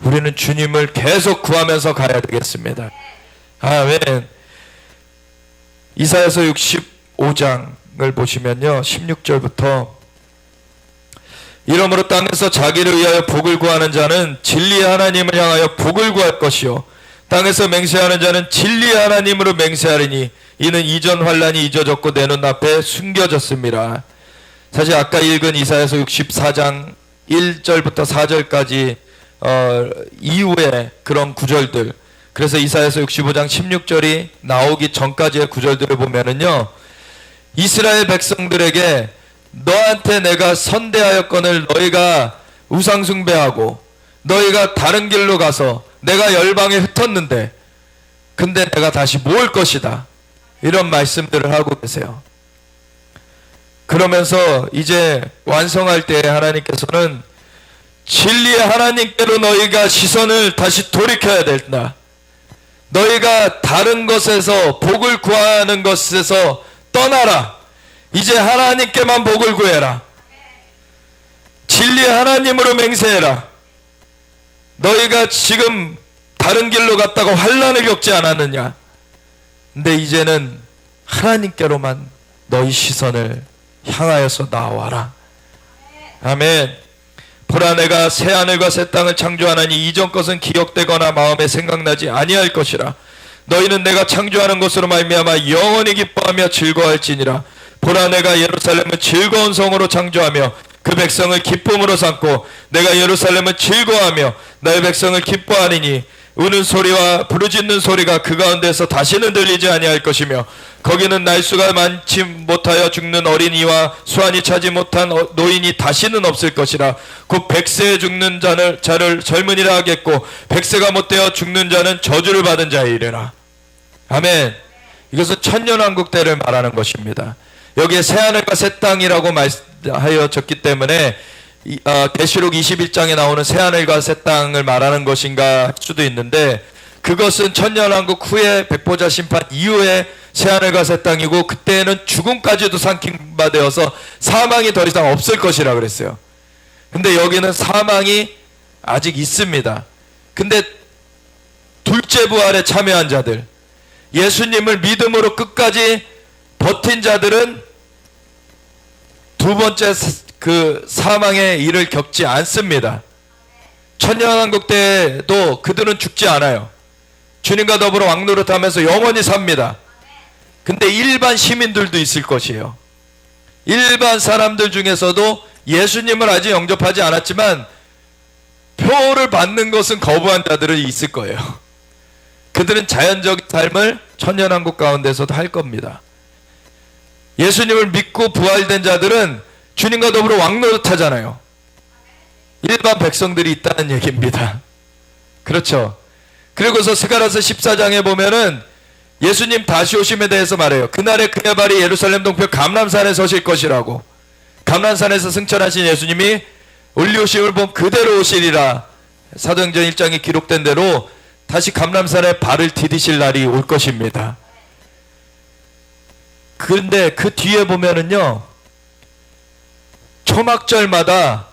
우리는 주님을 계속 구하면서 가야 되겠습니다. 아멘. 이사야서 65장을 보시면요, 16절부터 이러므로 땅에서 자기를 위하여 복을 구하는 자는 진리의 하나님을 향하여 복을 구할 것이요 땅에서 맹세하는 자는 진리의 하나님으로 맹세하리니 이는 이전 환란이 잊어졌고 내 눈앞에 숨겨졌습니다. 사실 아까 읽은 이사야서 64장 1절부터 4절까지 이후에 그런 구절들, 그래서 이사야서 65장 16절이 나오기 전까지의 구절들을 보면은요, 이스라엘 백성들에게 너한테 내가 선대하였거늘 너희가 우상숭배하고 너희가 다른 길로 가서 내가 열방에 흩었는데 근데 내가 다시 모을 것이다, 이런 말씀들을 하고 계세요. 그러면서 이제 완성할 때 하나님께서는 진리의 하나님께로 너희가 시선을 다시 돌이켜야 된다. 너희가 다른 것에서 복을 구하는 것에서 떠나라. 이제 하나님께만 복을 구해라. 진리의 하나님으로 맹세해라. 너희가 지금 다른 길로 갔다가 환난을 겪지 않았느냐? 근데 이제는 하나님께로만 너희 시선을 향하여서 나와라. 아멘. 보라, 내가 새 하늘과 새 땅을 창조하나니 이전 것은 기억되거나 마음에 생각나지 아니할 것이라. 너희는 내가 창조하는 것으로 말미암아 영원히 기뻐하며 즐거워할지니라. 보라, 내가 예루살렘을 즐거운 성으로 창조하며 그 백성을 기쁨으로 삼고 내가 예루살렘을 즐거워하며 나의 백성을 기뻐하리니 우는 소리와 부르짖는 소리가 그 가운데서 다시는 들리지 아니할 것이며 거기는 날수가 많지 못하여 죽는 어린이와 수완이 차지 못한 노인이 다시는 없을 것이라. 곧 백세에 죽는 자를 젊은이라 하겠고 백세가 못되어 죽는 자는 저주를 받은 자이래라. 아멘. 이것은 천년왕국 때를 말하는 것입니다. 여기에 새하늘과 새 땅이라고 말하여졌기 때문에 계시록 21장에 나오는 새하늘과 새 땅을 말하는 것인가 할 수도 있는데, 그것은 천년왕국 후에 백보자 심판 이후에 새하늘과 새 땅이고 그때는 죽음까지도 삼킨 바 되어서 사망이 더 이상 없을 것이라 그랬어요. 근데 여기는 사망이 아직 있습니다. 근데 둘째 부활에 참여한 자들, 예수님을 믿음으로 끝까지 버틴 자들은 두 번째 그 사망의 일을 겪지 않습니다. 천년왕국 때도 그들은 죽지 않아요. 주님과 더불어 왕노릇하면서 영원히 삽니다. 근데 일반 시민들도 있을 것이에요. 일반 사람들 중에서도 예수님을 아직 영접하지 않았지만 표를 받는 것은 거부한 자들이 있을 거예요. 그들은 자연적인 삶을 천년왕국 가운데서도 할 겁니다. 예수님을 믿고 부활된 자들은 주님과 더불어 왕노릇하잖아요. 일반 백성들이 있다는 얘기입니다. 그렇죠. 그리고서 스가랴서 14장에 보면은 예수님 다시 오심에 대해서 말해요. 그날에 그의 발이 예루살렘 동편 감람산에 서실 것이라고. 감람산에서 승천하신 예수님이 올리오심을 본 그대로 오시리라. 사도행전 1장에 기록된 대로 다시 감람산에 발을 디디실 날이 올 것입니다. 그런데 그 뒤에 보면은요, 초막절마다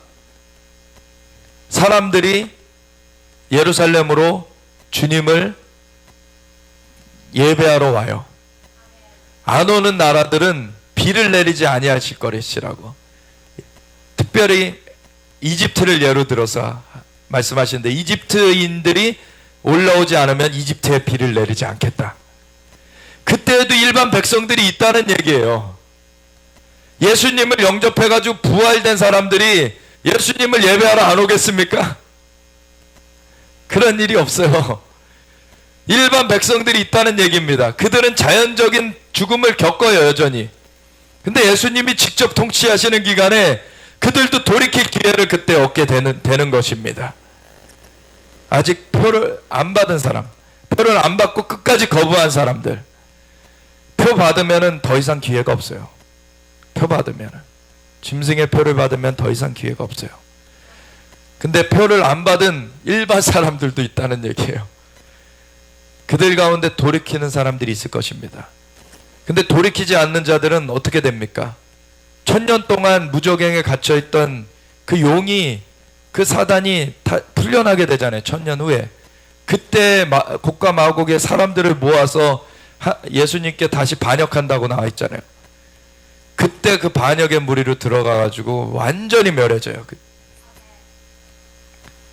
사람들이 예루살렘으로 주님을 예배하러 와요. 안 오는 나라들은 비를 내리지 아니하실 것이라고. 특별히 이집트를 예로 들어서 말씀하시는데, 이집트인들이 올라오지 않으면 이집트에 비를 내리지 않겠다. 그때에도 일반 백성들이 있다는 얘기예요. 예수님을 영접해가지고 부활된 사람들이 예수님을 예배하러 안 오겠습니까? 그런 일이 없어요. 일반 백성들이 있다는 얘기입니다. 그들은 자연적인 죽음을 겪어요, 여전히. 근데 예수님이 직접 통치하시는 기간에 그들도 돌이킬 기회를 그때 얻게 되는 것입니다. 아직 표를 안 받은 사람, 표를 안 받고 끝까지 거부한 사람들, 표 받으면은 더 이상 기회가 없어요. 표 받으면은, 짐승의 표를 받으면 더 이상 기회가 없어요. 근데 표를 안 받은 일반 사람들도 있다는 얘기예요. 그들 가운데 돌이키는 사람들이 있을 것입니다. 근데 돌이키지 않는 자들은 어떻게 됩니까? 1000년 동안 무적행에 갇혀있던 그 용이 그 사단이 다 풀려나게 되잖아요. 1000년 후에. 그때 곡과 마곡의 사람들을 모아서 예수님께 다시 반역한다고 나와 있잖아요. 그때 그 반역의 무리로 들어가 가지고 완전히 멸해져요.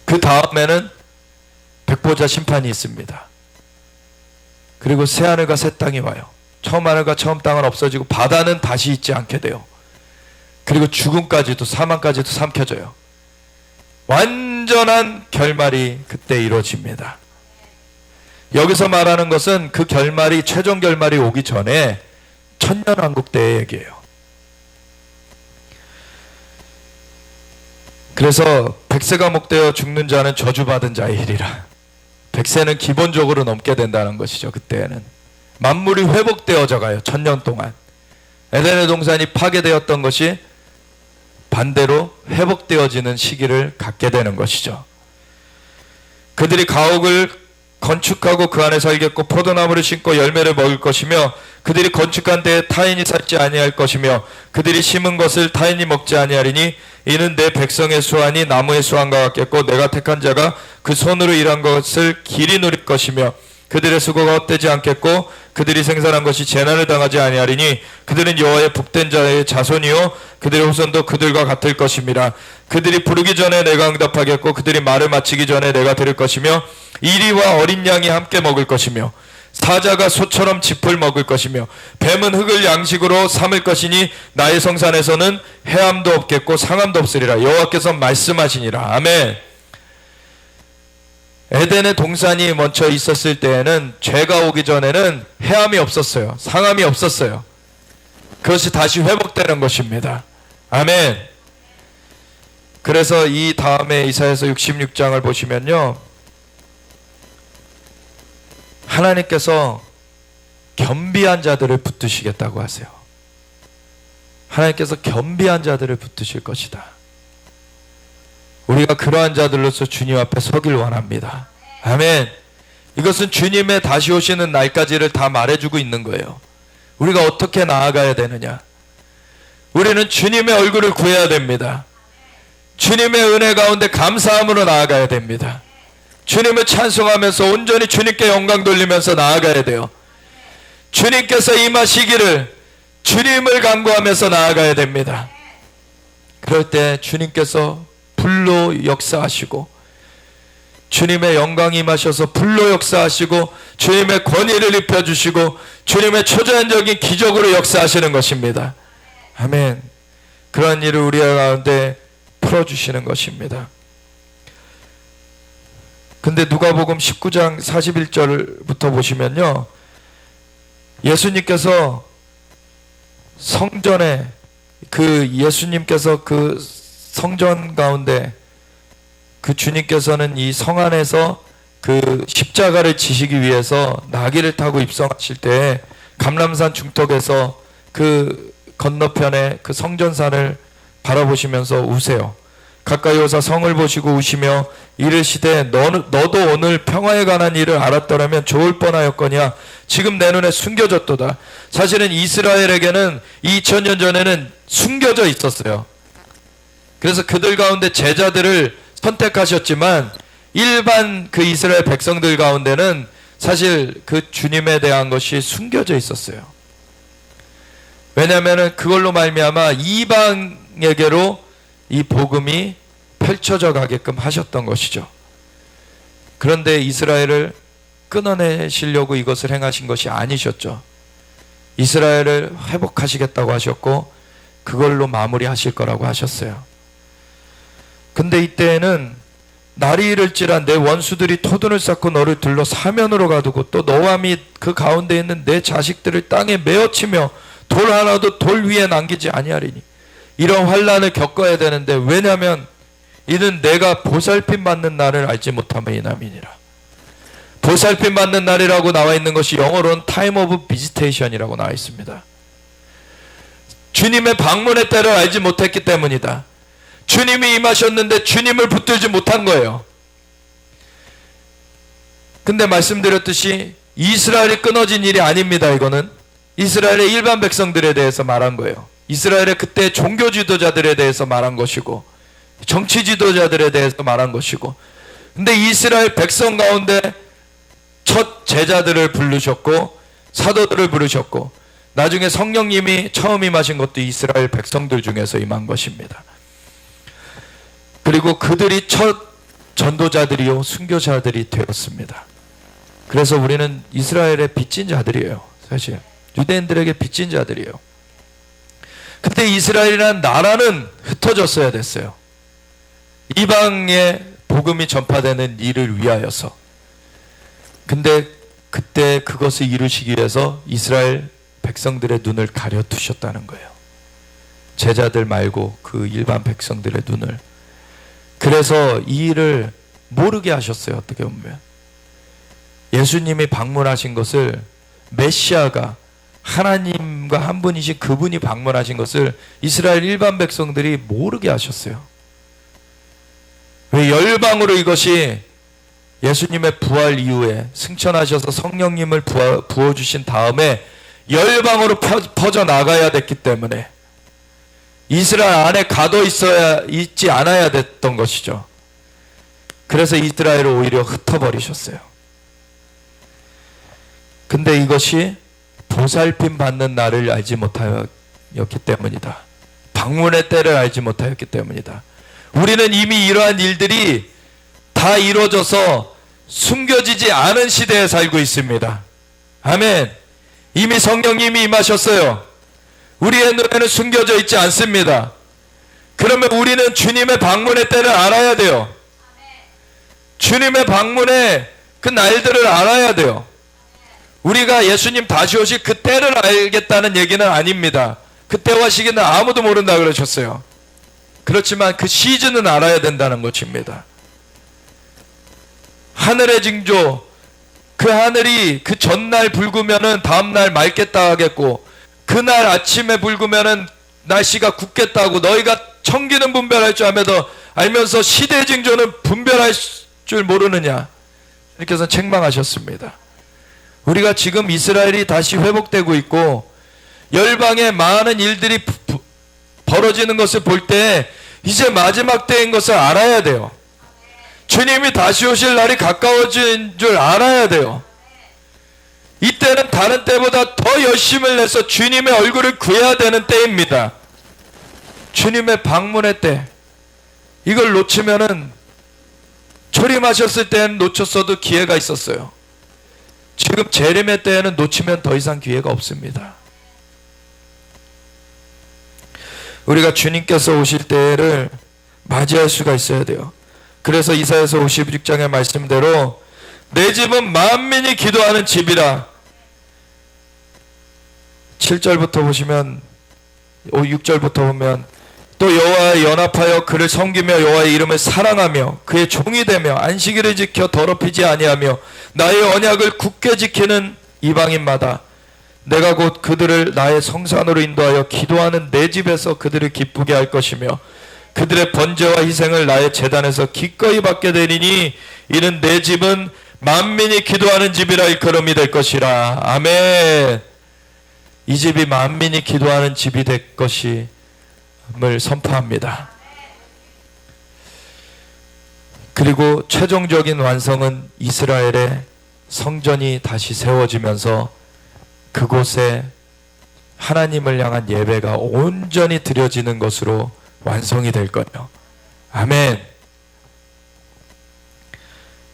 그 다음에는 백보자 심판이 있습니다. 그리고 새 하늘과 새 땅이 와요. 처음 하늘과 처음 땅은 없어지고 바다는 다시 있지 않게 돼요. 그리고 죽음까지도, 사망까지도 삼켜져요. 완전한 결말이 그때 이루어집니다. 여기서 말하는 것은 그 결말이, 최종 결말이 오기 전에 천년왕국 때의 얘기예요. 그래서 백세가 목되어 죽는 자는 저주받은 자의 일이라. 백세는 기본적으로 넘게 된다는 것이죠. 그때에는 만물이 회복되어져 가요. 1000년 동안 에덴의 동산이 파괴되었던 것이 반대로 회복되어지는 시기를 갖게 되는 것이죠. 그들이 가옥을 건축하고 그 안에 살겠고 포도나무를 심고 열매를 먹을 것이며 그들이 건축한 데에 타인이 살지 아니할 것이며 그들이 심은 것을 타인이 먹지 아니하리니 이는 내 백성의 수완이 나무의 수완과 같겠고 내가 택한 자가 그 손으로 일한 것을 길이 누릴 것이며 그들의 수고가 헛되지 않겠고 그들이 생산한 것이 재난을 당하지 아니하리니 그들은 여호와의 복된 자의 자손이요 그들의 후손도 그들과 같을 것임이라. 그들이 부르기 전에 내가 응답하겠고 그들이 말을 마치기 전에 내가 들을 것이며 이리와 어린 양이 함께 먹을 것이며 사자가 소처럼 짚을 먹을 것이며 뱀은 흙을 양식으로 삼을 것이니 나의 성산에서는 해함도 없겠고 상함도 없으리라. 여호와께서 말씀하시니라. 아멘. 에덴의 동산이 먼저 있었을 때에는, 죄가 오기 전에는 해함이 없었어요. 상함이 없었어요. 그것이 다시 회복되는 것입니다. 아멘. 그래서 이 다음에 이사야서 66장을 보시면요, 하나님께서 겸비한 자들을 붙드시겠다고 하세요. 하나님께서 겸비한 자들을 붙드실 것이다. 우리가 그러한 자들로서 주님 앞에 서길 원합니다. 아멘. 이것은 주님의 다시 오시는 날까지를 다 말해주고 있는 거예요. 우리가 어떻게 나아가야 되느냐. 우리는 주님의 얼굴을 구해야 됩니다. 주님의 은혜 가운데 감사함으로 나아가야 됩니다. 주님을 찬송하면서 온전히 주님께 영광 돌리면서 나아가야 돼요. 주님께서 임하시기를 주님을 간구하면서 나아가야 됩니다. 그럴 때 주님께서 불로 역사하시고 주님의 영광이 임하셔서 불로 역사하시고 주님의 권위를 입혀주시고 주님의 초자연적인 기적으로 역사하시는 것입니다. 아멘. 그런 일을 우리 가운데 풀어주시는 것입니다. 근데 누가복음 19장 41절부터 보시면요, 예수님께서 성전에, 예수님께서 그 성전 가운데, 그 주님께서는 이 성 안에서 그 십자가를 지시기 위해서 나귀를 타고 입성하실 때 감람산 중턱에서 그 건너편에 그 성전산을 바라보시면서 우세요. 가까이 오사 성을 보시고 우시며 이르시되 너도 오늘 평화에 관한 일을 알았더라면 좋을 뻔하였거니와 지금 내 눈에 숨겨졌도다. 사실은 이스라엘에게는 2000년 전에는 숨겨져 있었어요. 그래서 그들 가운데 제자들을 선택하셨지만 일반 그 이스라엘 백성들 가운데는 사실 그 주님에 대한 것이 숨겨져 있었어요. 왜냐하면 그걸로 말미암아 이방에게로 이 복음이 펼쳐져 가게끔 하셨던 것이죠. 그런데 이스라엘을 끊어내시려고 이것을 행하신 것이 아니셨죠. 이스라엘을 회복하시겠다고 하셨고 그걸로 마무리하실 거라고 하셨어요. 근데 이때에는 날이 이를지라 내 원수들이 토둔을 쌓고 너를 둘러 사면으로 가두고 또 너와 및 그 가운데 있는 내 자식들을 땅에 메어치며 돌 하나도 돌 위에 남기지 아니하리니. 이런 환난을 겪어야 되는데, 왜냐하면 이는 내가 보살핌 받는 날을 알지 못함이니라. 보살핌 받는 날이라고 나와 있는 것이 영어로는 time of visitation이라고 나와 있습니다. 주님의 방문의 때를 알지 못했기 때문이다. 주님이 임하셨는데 주님을 붙들지 못한 거예요. 근데 말씀드렸듯이 이스라엘이 끊어진 일이 아닙니다. 이거는 이스라엘의 일반 백성들에 대해서 말한 거예요. 이스라엘의 그때 종교 지도자들에 대해서 말한 것이고, 정치 지도자들에 대해서 말한 것이고, 근데 이스라엘 백성 가운데 첫 제자들을 부르셨고 사도들을 부르셨고, 나중에 성령님이 처음 임하신 것도 이스라엘 백성들 중에서 임한 것입니다. 그리고 그들이 첫 전도자들이요 순교자들이 되었습니다. 그래서 우리는 이스라엘의 빚진 자들이에요. 사실 유대인들에게 빚진 자들이에요. 그때 이스라엘이라는 나라는 흩어졌어야 됐어요. 이방에 복음이 전파되는 일을 위하여서. 근데 그때 그것을 이루시기 위해서 이스라엘 백성들의 눈을 가려 두셨다는 거예요. 제자들 말고 그 일반 백성들의 눈을. 그래서 이 일을 모르게 하셨어요. 어떻게 보면 예수님이 방문하신 것을, 메시아가 하나님과 한 분이신 그분이 방문하신 것을 이스라엘 일반 백성들이 모르게 하셨어요. 왜? 열방으로 이것이 예수님의 부활 이후에 승천하셔서 성령님을 부어주신 다음에 열방으로 퍼져나가야 됐기 때문에 이스라엘 안에 있지 않아야 됐던 것이죠. 그래서 이스라엘을 오히려 흩어버리셨어요. 근데 이것이 보살핌 받는 날을 알지 못하였기 때문이다. 방문의 때를 알지 못하였기 때문이다. 우리는 이미 이러한 일들이 다 이루어져서 숨겨지지 않은 시대에 살고 있습니다. 아멘. 이미 성령님이 임하셨어요. 우리의 눈에는 숨겨져 있지 않습니다. 그러면 우리는 주님의 방문의 때를 알아야 돼요. 주님의 방문의 그 날들을 알아야 돼요. 우리가 예수님 다시 오실 그 때를 알겠다는 얘기는 아닙니다. 그때와 시기는 아무도 모른다 그러셨어요. 그렇지만 그 시즌은 알아야 된다는 것입니다. 하늘의 징조, 그 하늘이 그 전날 붉으면은 다음날 맑겠다 하겠고, 그날 아침에 붉으면은 날씨가 굳겠다고, 너희가 청기는 분별할 줄 알면서 시대 징조는 분별할 줄 모르느냐, 이렇게 해서 책망하셨습니다. 우리가 지금 이스라엘이 다시 회복되고 있고 열방에 많은 일들이 벌어지는 것을 볼 때 이제 마지막 때인 것을 알아야 돼요. 주님이 다시 오실 날이 가까워진 줄 알아야 돼요. 이때는 다른 때보다 더 열심을 내서 주님의 얼굴을 구해야 되는 때입니다. 주님의 방문의 때. 이걸 놓치면은, 초림하셨을 때는 놓쳤어도 기회가 있었어요. 지금 재림의 때에는 놓치면 더 이상 기회가 없습니다. 우리가 주님께서 오실 때를 맞이할 수가 있어야 돼요. 그래서 이사야서 56장의 말씀대로 내 집은 만민이 기도하는 집이라. 7절부터 보시면, 6절부터 보면, 또 여호와에 연합하여 그를 섬기며 여호와의 이름을 사랑하며 그의 종이 되며 안식일을 지켜 더럽히지 아니하며 나의 언약을 굳게 지키는 이방인마다 내가 곧 그들을 나의 성산으로 인도하여 기도하는 내 집에서 그들을 기쁘게 할 것이며 그들의 번제와 희생을 나의 제단에서 기꺼이 받게 되리니 이는 내 집은 만민이 기도하는 집이라 일컬음이 될 것이라. 아멘. 이 집이 만민이 기도하는 집이 될 것임을 선포합니다. 그리고 최종적인 완성은 이스라엘의 성전이 다시 세워지면서 그곳에 하나님을 향한 예배가 온전히 드려지는 것으로 완성이 될 거예요. 아멘.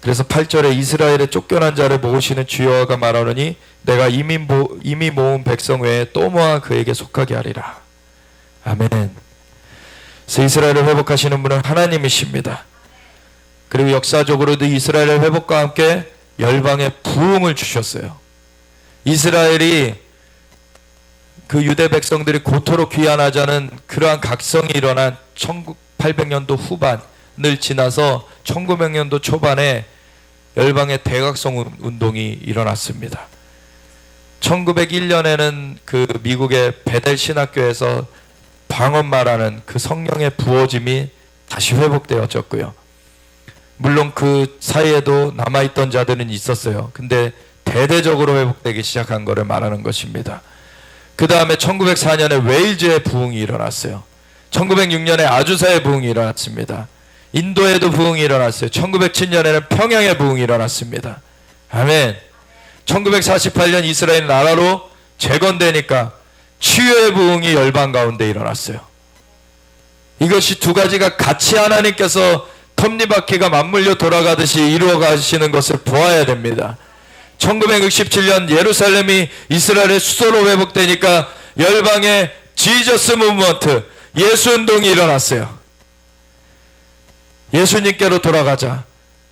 그래서 8절에 이스라엘의 쫓겨난 자를 모으시는 주 여호와가 말하노니 내가 이미 모은 백성 외에 또 모아 그에게 속하게 하리라. 아멘. 그래서 이스라엘을 회복하시는 분은 하나님이십니다. 그리고 역사적으로도 이스라엘의 회복과 함께 열방에 부흥을 주셨어요. 이스라엘이 그 유대 백성들이 고토로 귀환하자는 그러한 각성이 일어난 1800년도 후반을 지나서 1900년도 초반에 열방의 대각성 운동이 일어났습니다. 1901년에는 그 미국의 베델 신학교에서 방언말하는 그 성령의 부어짐이 다시 회복되어졌고요. 물론 그 사이에도 남아있던 자들은 있었어요. 근데 대대적으로 회복되기 시작한 것을 말하는 것입니다. 그 다음에 1904년에 웨일즈의 부흥이 일어났어요. 1906년에 아주사의 부흥이 일어났습니다. 인도에도 부흥이 일어났어요. 1907년에는 평양에 부흥이 일어났습니다. 아멘. 1948년 이스라엘 나라로 재건되니까 치유의 부흥이 열방 가운데 일어났어요. 이것이 두 가지가 같이 하나님께서 톱니바퀴가 맞물려 돌아가듯이 이루어 가시는 것을 보아야 됩니다. 1967년 예루살렘이 이스라엘의 수도로 회복되니까 열방의 지저스 무브먼트, 예수운동이 일어났어요. 예수님께로 돌아가자.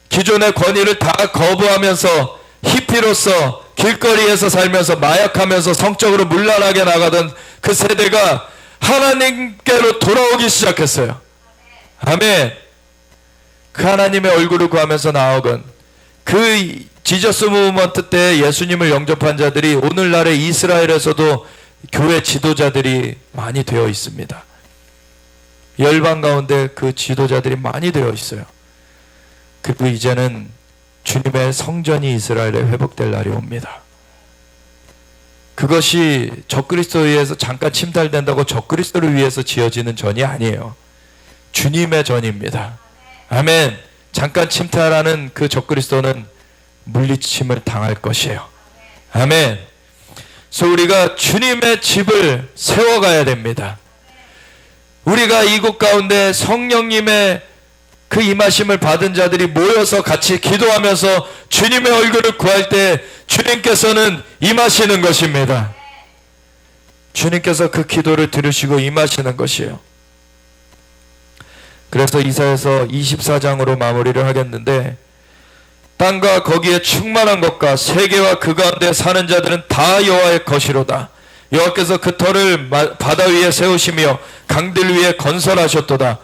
기존의 권위를 다 거부하면서 히피로서 길거리에서 살면서 마약하면서 성적으로 문란하게 나가던 그 세대가 하나님께로 돌아오기 시작했어요. 아멘. 그 하나님의 얼굴을 구하면서 나아간 그 지저스 무브먼트 때 예수님을 영접한 자들이 오늘날의 이스라엘에서도 교회 지도자들이 많이 되어 있습니다. 열방 가운데 그 지도자들이 많이 되어 있어요. 그리고 이제는 주님의 성전이 이스라엘에 회복될 날이 옵니다. 그것이 적그리스도에 의해서 잠깐 침탈된다고 적그리스도를 위해서 지어지는 전이 아니에요. 주님의 전입니다. 아멘. 잠깐 침탈하는 그 적그리스도는 물리침을 당할 것이에요. 아멘. 그래서 우리가 주님의 집을 세워가야 됩니다. 우리가 이곳 가운데 성령님의 그 임하심을 받은 자들이 모여서 같이 기도하면서 주님의 얼굴을 구할 때 주님께서는 임하시는 것입니다. 주님께서 그 기도를 들으시고 임하시는 것이에요. 그래서 이사야서 24장으로 마무리를 하겠는데, 땅과 거기에 충만한 것과 세계와 그 가운데 사는 자들은 다 여호와의 것이로다. 여호와께서 그 터를 바다 위에 세우시며 강들 위에 건설하셨도다.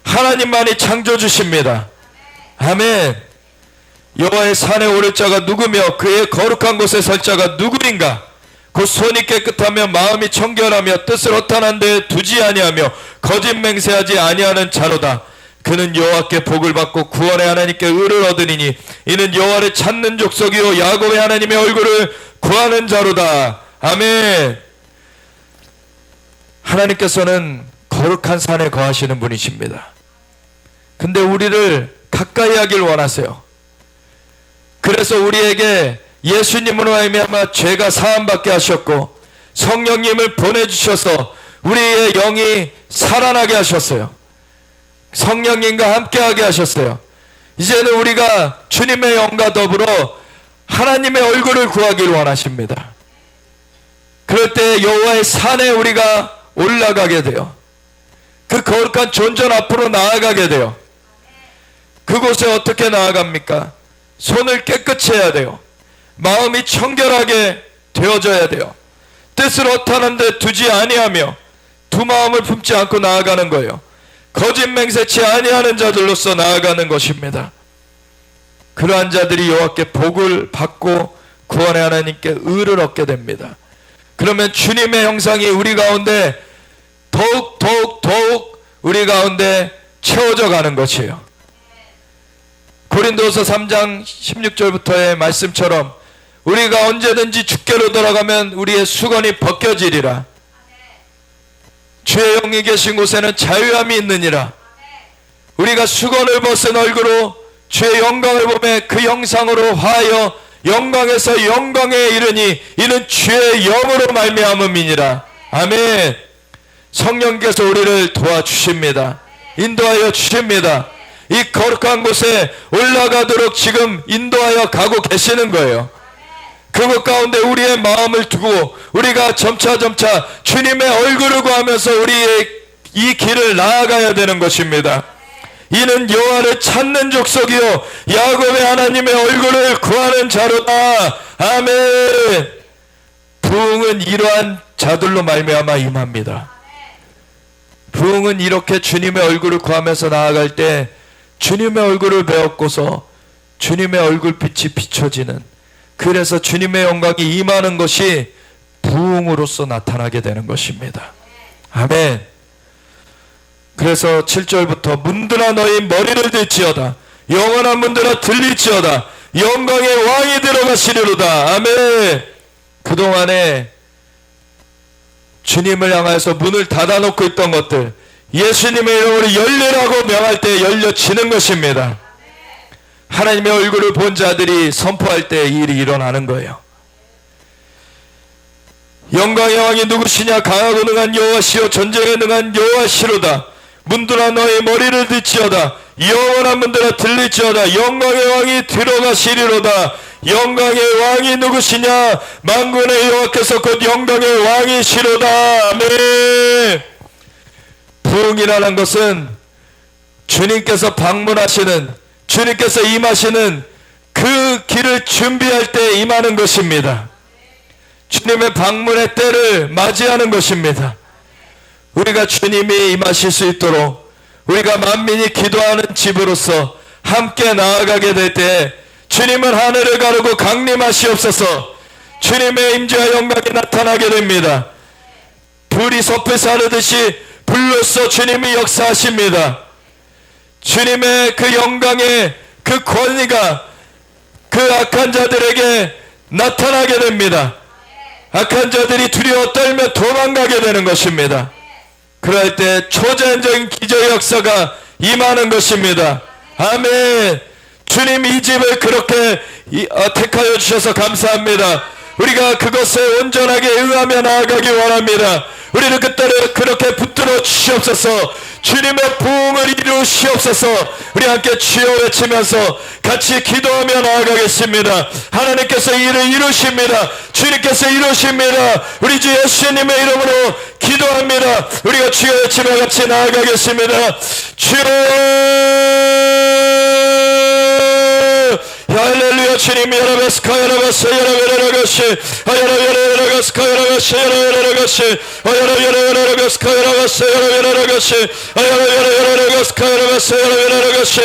하나님만이 창조주십니다. 아멘. 여호와의 산에 오를 자가 누구며 그의 거룩한 곳에 설 자가 누구인가? 곧 손이 깨끗하며 마음이 청결하며 뜻을 허탄한 데에 두지 아니하며 거짓 맹세하지 아니하는 자로다. 그는 여호와께 복을 받고 구원의 하나님께 의를 얻으리니 이는 여호와를 찾는 족속이요 야곱의 하나님의 얼굴을 구하는 자로다. 아멘. 하나님께서는 거룩한 산에 거하시는 분이십니다. 근데 우리를 가까이 하길 원하세요. 그래서 우리에게 예수님으로 말미암아 죄가 사함받게 하셨고 성령님을 보내주셔서 우리의 영이 살아나게 하셨어요. 성령님과 함께하게 하셨어요. 이제는 우리가 주님의 영과 더불어 하나님의 얼굴을 구하길 원하십니다. 그럴 때 여호와의 산에 우리가 올라가게 돼요. 그 거룩한 존전 앞으로 나아가게 돼요. 그곳에 어떻게 나아갑니까? 손을 깨끗이 해야 돼요. 마음이 청결하게 되어져야 돼요. 뜻을 허탄한 데 두지 아니하며 두 마음을 품지 않고 나아가는 거예요. 거짓 맹세치 아니하는 자들로서 나아가는 것입니다. 그러한 자들이 여호와께 복을 받고 구원의 하나님께 의를 얻게 됩니다. 그러면 주님의 형상이 우리 가운데 더욱 우리 가운데 채워져 가는 것이에요. 고린도서 3장 16절부터의 말씀처럼 우리가 언제든지 주께로 돌아가면 우리의 수건이 벗겨지리라. 주의 영이 계신 곳에는 자유함이 있느니라. 우리가 수건을 벗은 얼굴로 주의 영광을 보매 그 형상으로 화하여 영광에서 영광에 이르니 이는 주의 영으로 말미암음이니라. 아멘. 성령께서 우리를 도와주십니다. 인도하여 주십니다. 이 거룩한 곳에 올라가도록 지금 인도하여 가고 계시는 거예요. 그것 가운데 우리의 마음을 두고 우리가 점차 주님의 얼굴을 구하면서 우리의 이 길을 나아가야 되는 것입니다. 이는 여호와를 찾는 족속이요 야곱의 하나님의 얼굴을 구하는 자로다. 아멘. 부흥은 이러한 자들로 말미암아 임합니다. 부흥은 이렇게 주님의 얼굴을 구하면서 나아갈 때 주님의 얼굴을 배웠고서 주님의 얼굴빛이 비춰지는, 그래서 주님의 영광이 임하는 것이 부흥으로서 나타나게 되는 것입니다. 아멘. 그래서 7절부터 문들아 너희 머리를 들지어다. 영원한 문들아 들릴지어다. 영광의 왕이 들어가시리로다. 아멘. 그동안에 주님을 향해서 문을 닫아놓고 있던 것들 예수님의 이름으로 열리라고 명할 때 열려지는 것입니다. 하나님의 얼굴을 본 자들이 선포할 때 이 일이 일어나는 거예요. 영광의 왕이 누구시냐? 강하고 능한 여호와시요 전쟁에 능한 여호와시로다. 문들아 너의 머리를 듣지어다. 영원한 문들아 들릴지어다. 영광의 왕이 들어가시리로다. 영광의 왕이 누구시냐? 만군의 여호와께서 곧 영광의 왕이시로다. 아멘. 부흥이라는 것은 주님께서 방문하시는, 주님께서 임하시는 그 길을 준비할 때 임하는 것입니다. 주님의 방문의 때를 맞이하는 것입니다. 우리가 주님이 임하실 수 있도록 우리가 만민이 기도하는 집으로서 함께 나아가게 될 때 주님은 하늘을 가르고 강림하시옵소서. 주님의 임재와 영광이 나타나게 됩니다. 불이 섭을 사르듯이 불로써 주님이 역사하십니다. 주님의 그 영광의 그 권위가 그 악한 자들에게 나타나게 됩니다. 악한 자들이 두려워 떨며 도망가게 되는 것입니다. 그럴 때 초자연적인 기적의 역사가 임하는 것입니다. 아멘. 주님 이 집을 그렇게 택하여 주셔서 감사합니다. 우리가 그것에 온전하게 응하며 나아가기 원합니다. 우리를 그렇게 붙들어 주시옵소서. 주님의 부흥을 이루시옵소서. 우리 함께 주여 외치면서 같이 기도하며 나아가겠습니다. 하나님께서 일을 이루십니다. 주님께서 이루십니다. 우리 주 예수님의 이름으로 기도합니다. 우리가 주여 외치며 같이 나아가겠습니다. 주여, 할렐루야. 주님 여러베스카 여러베스 여러베레레거시 여러베레레거스카 여러베스 여러베레레거시 여러베레레거스카 여러베스 여러베레레거시 여러베레레거스카 여러베스 여러베레레거시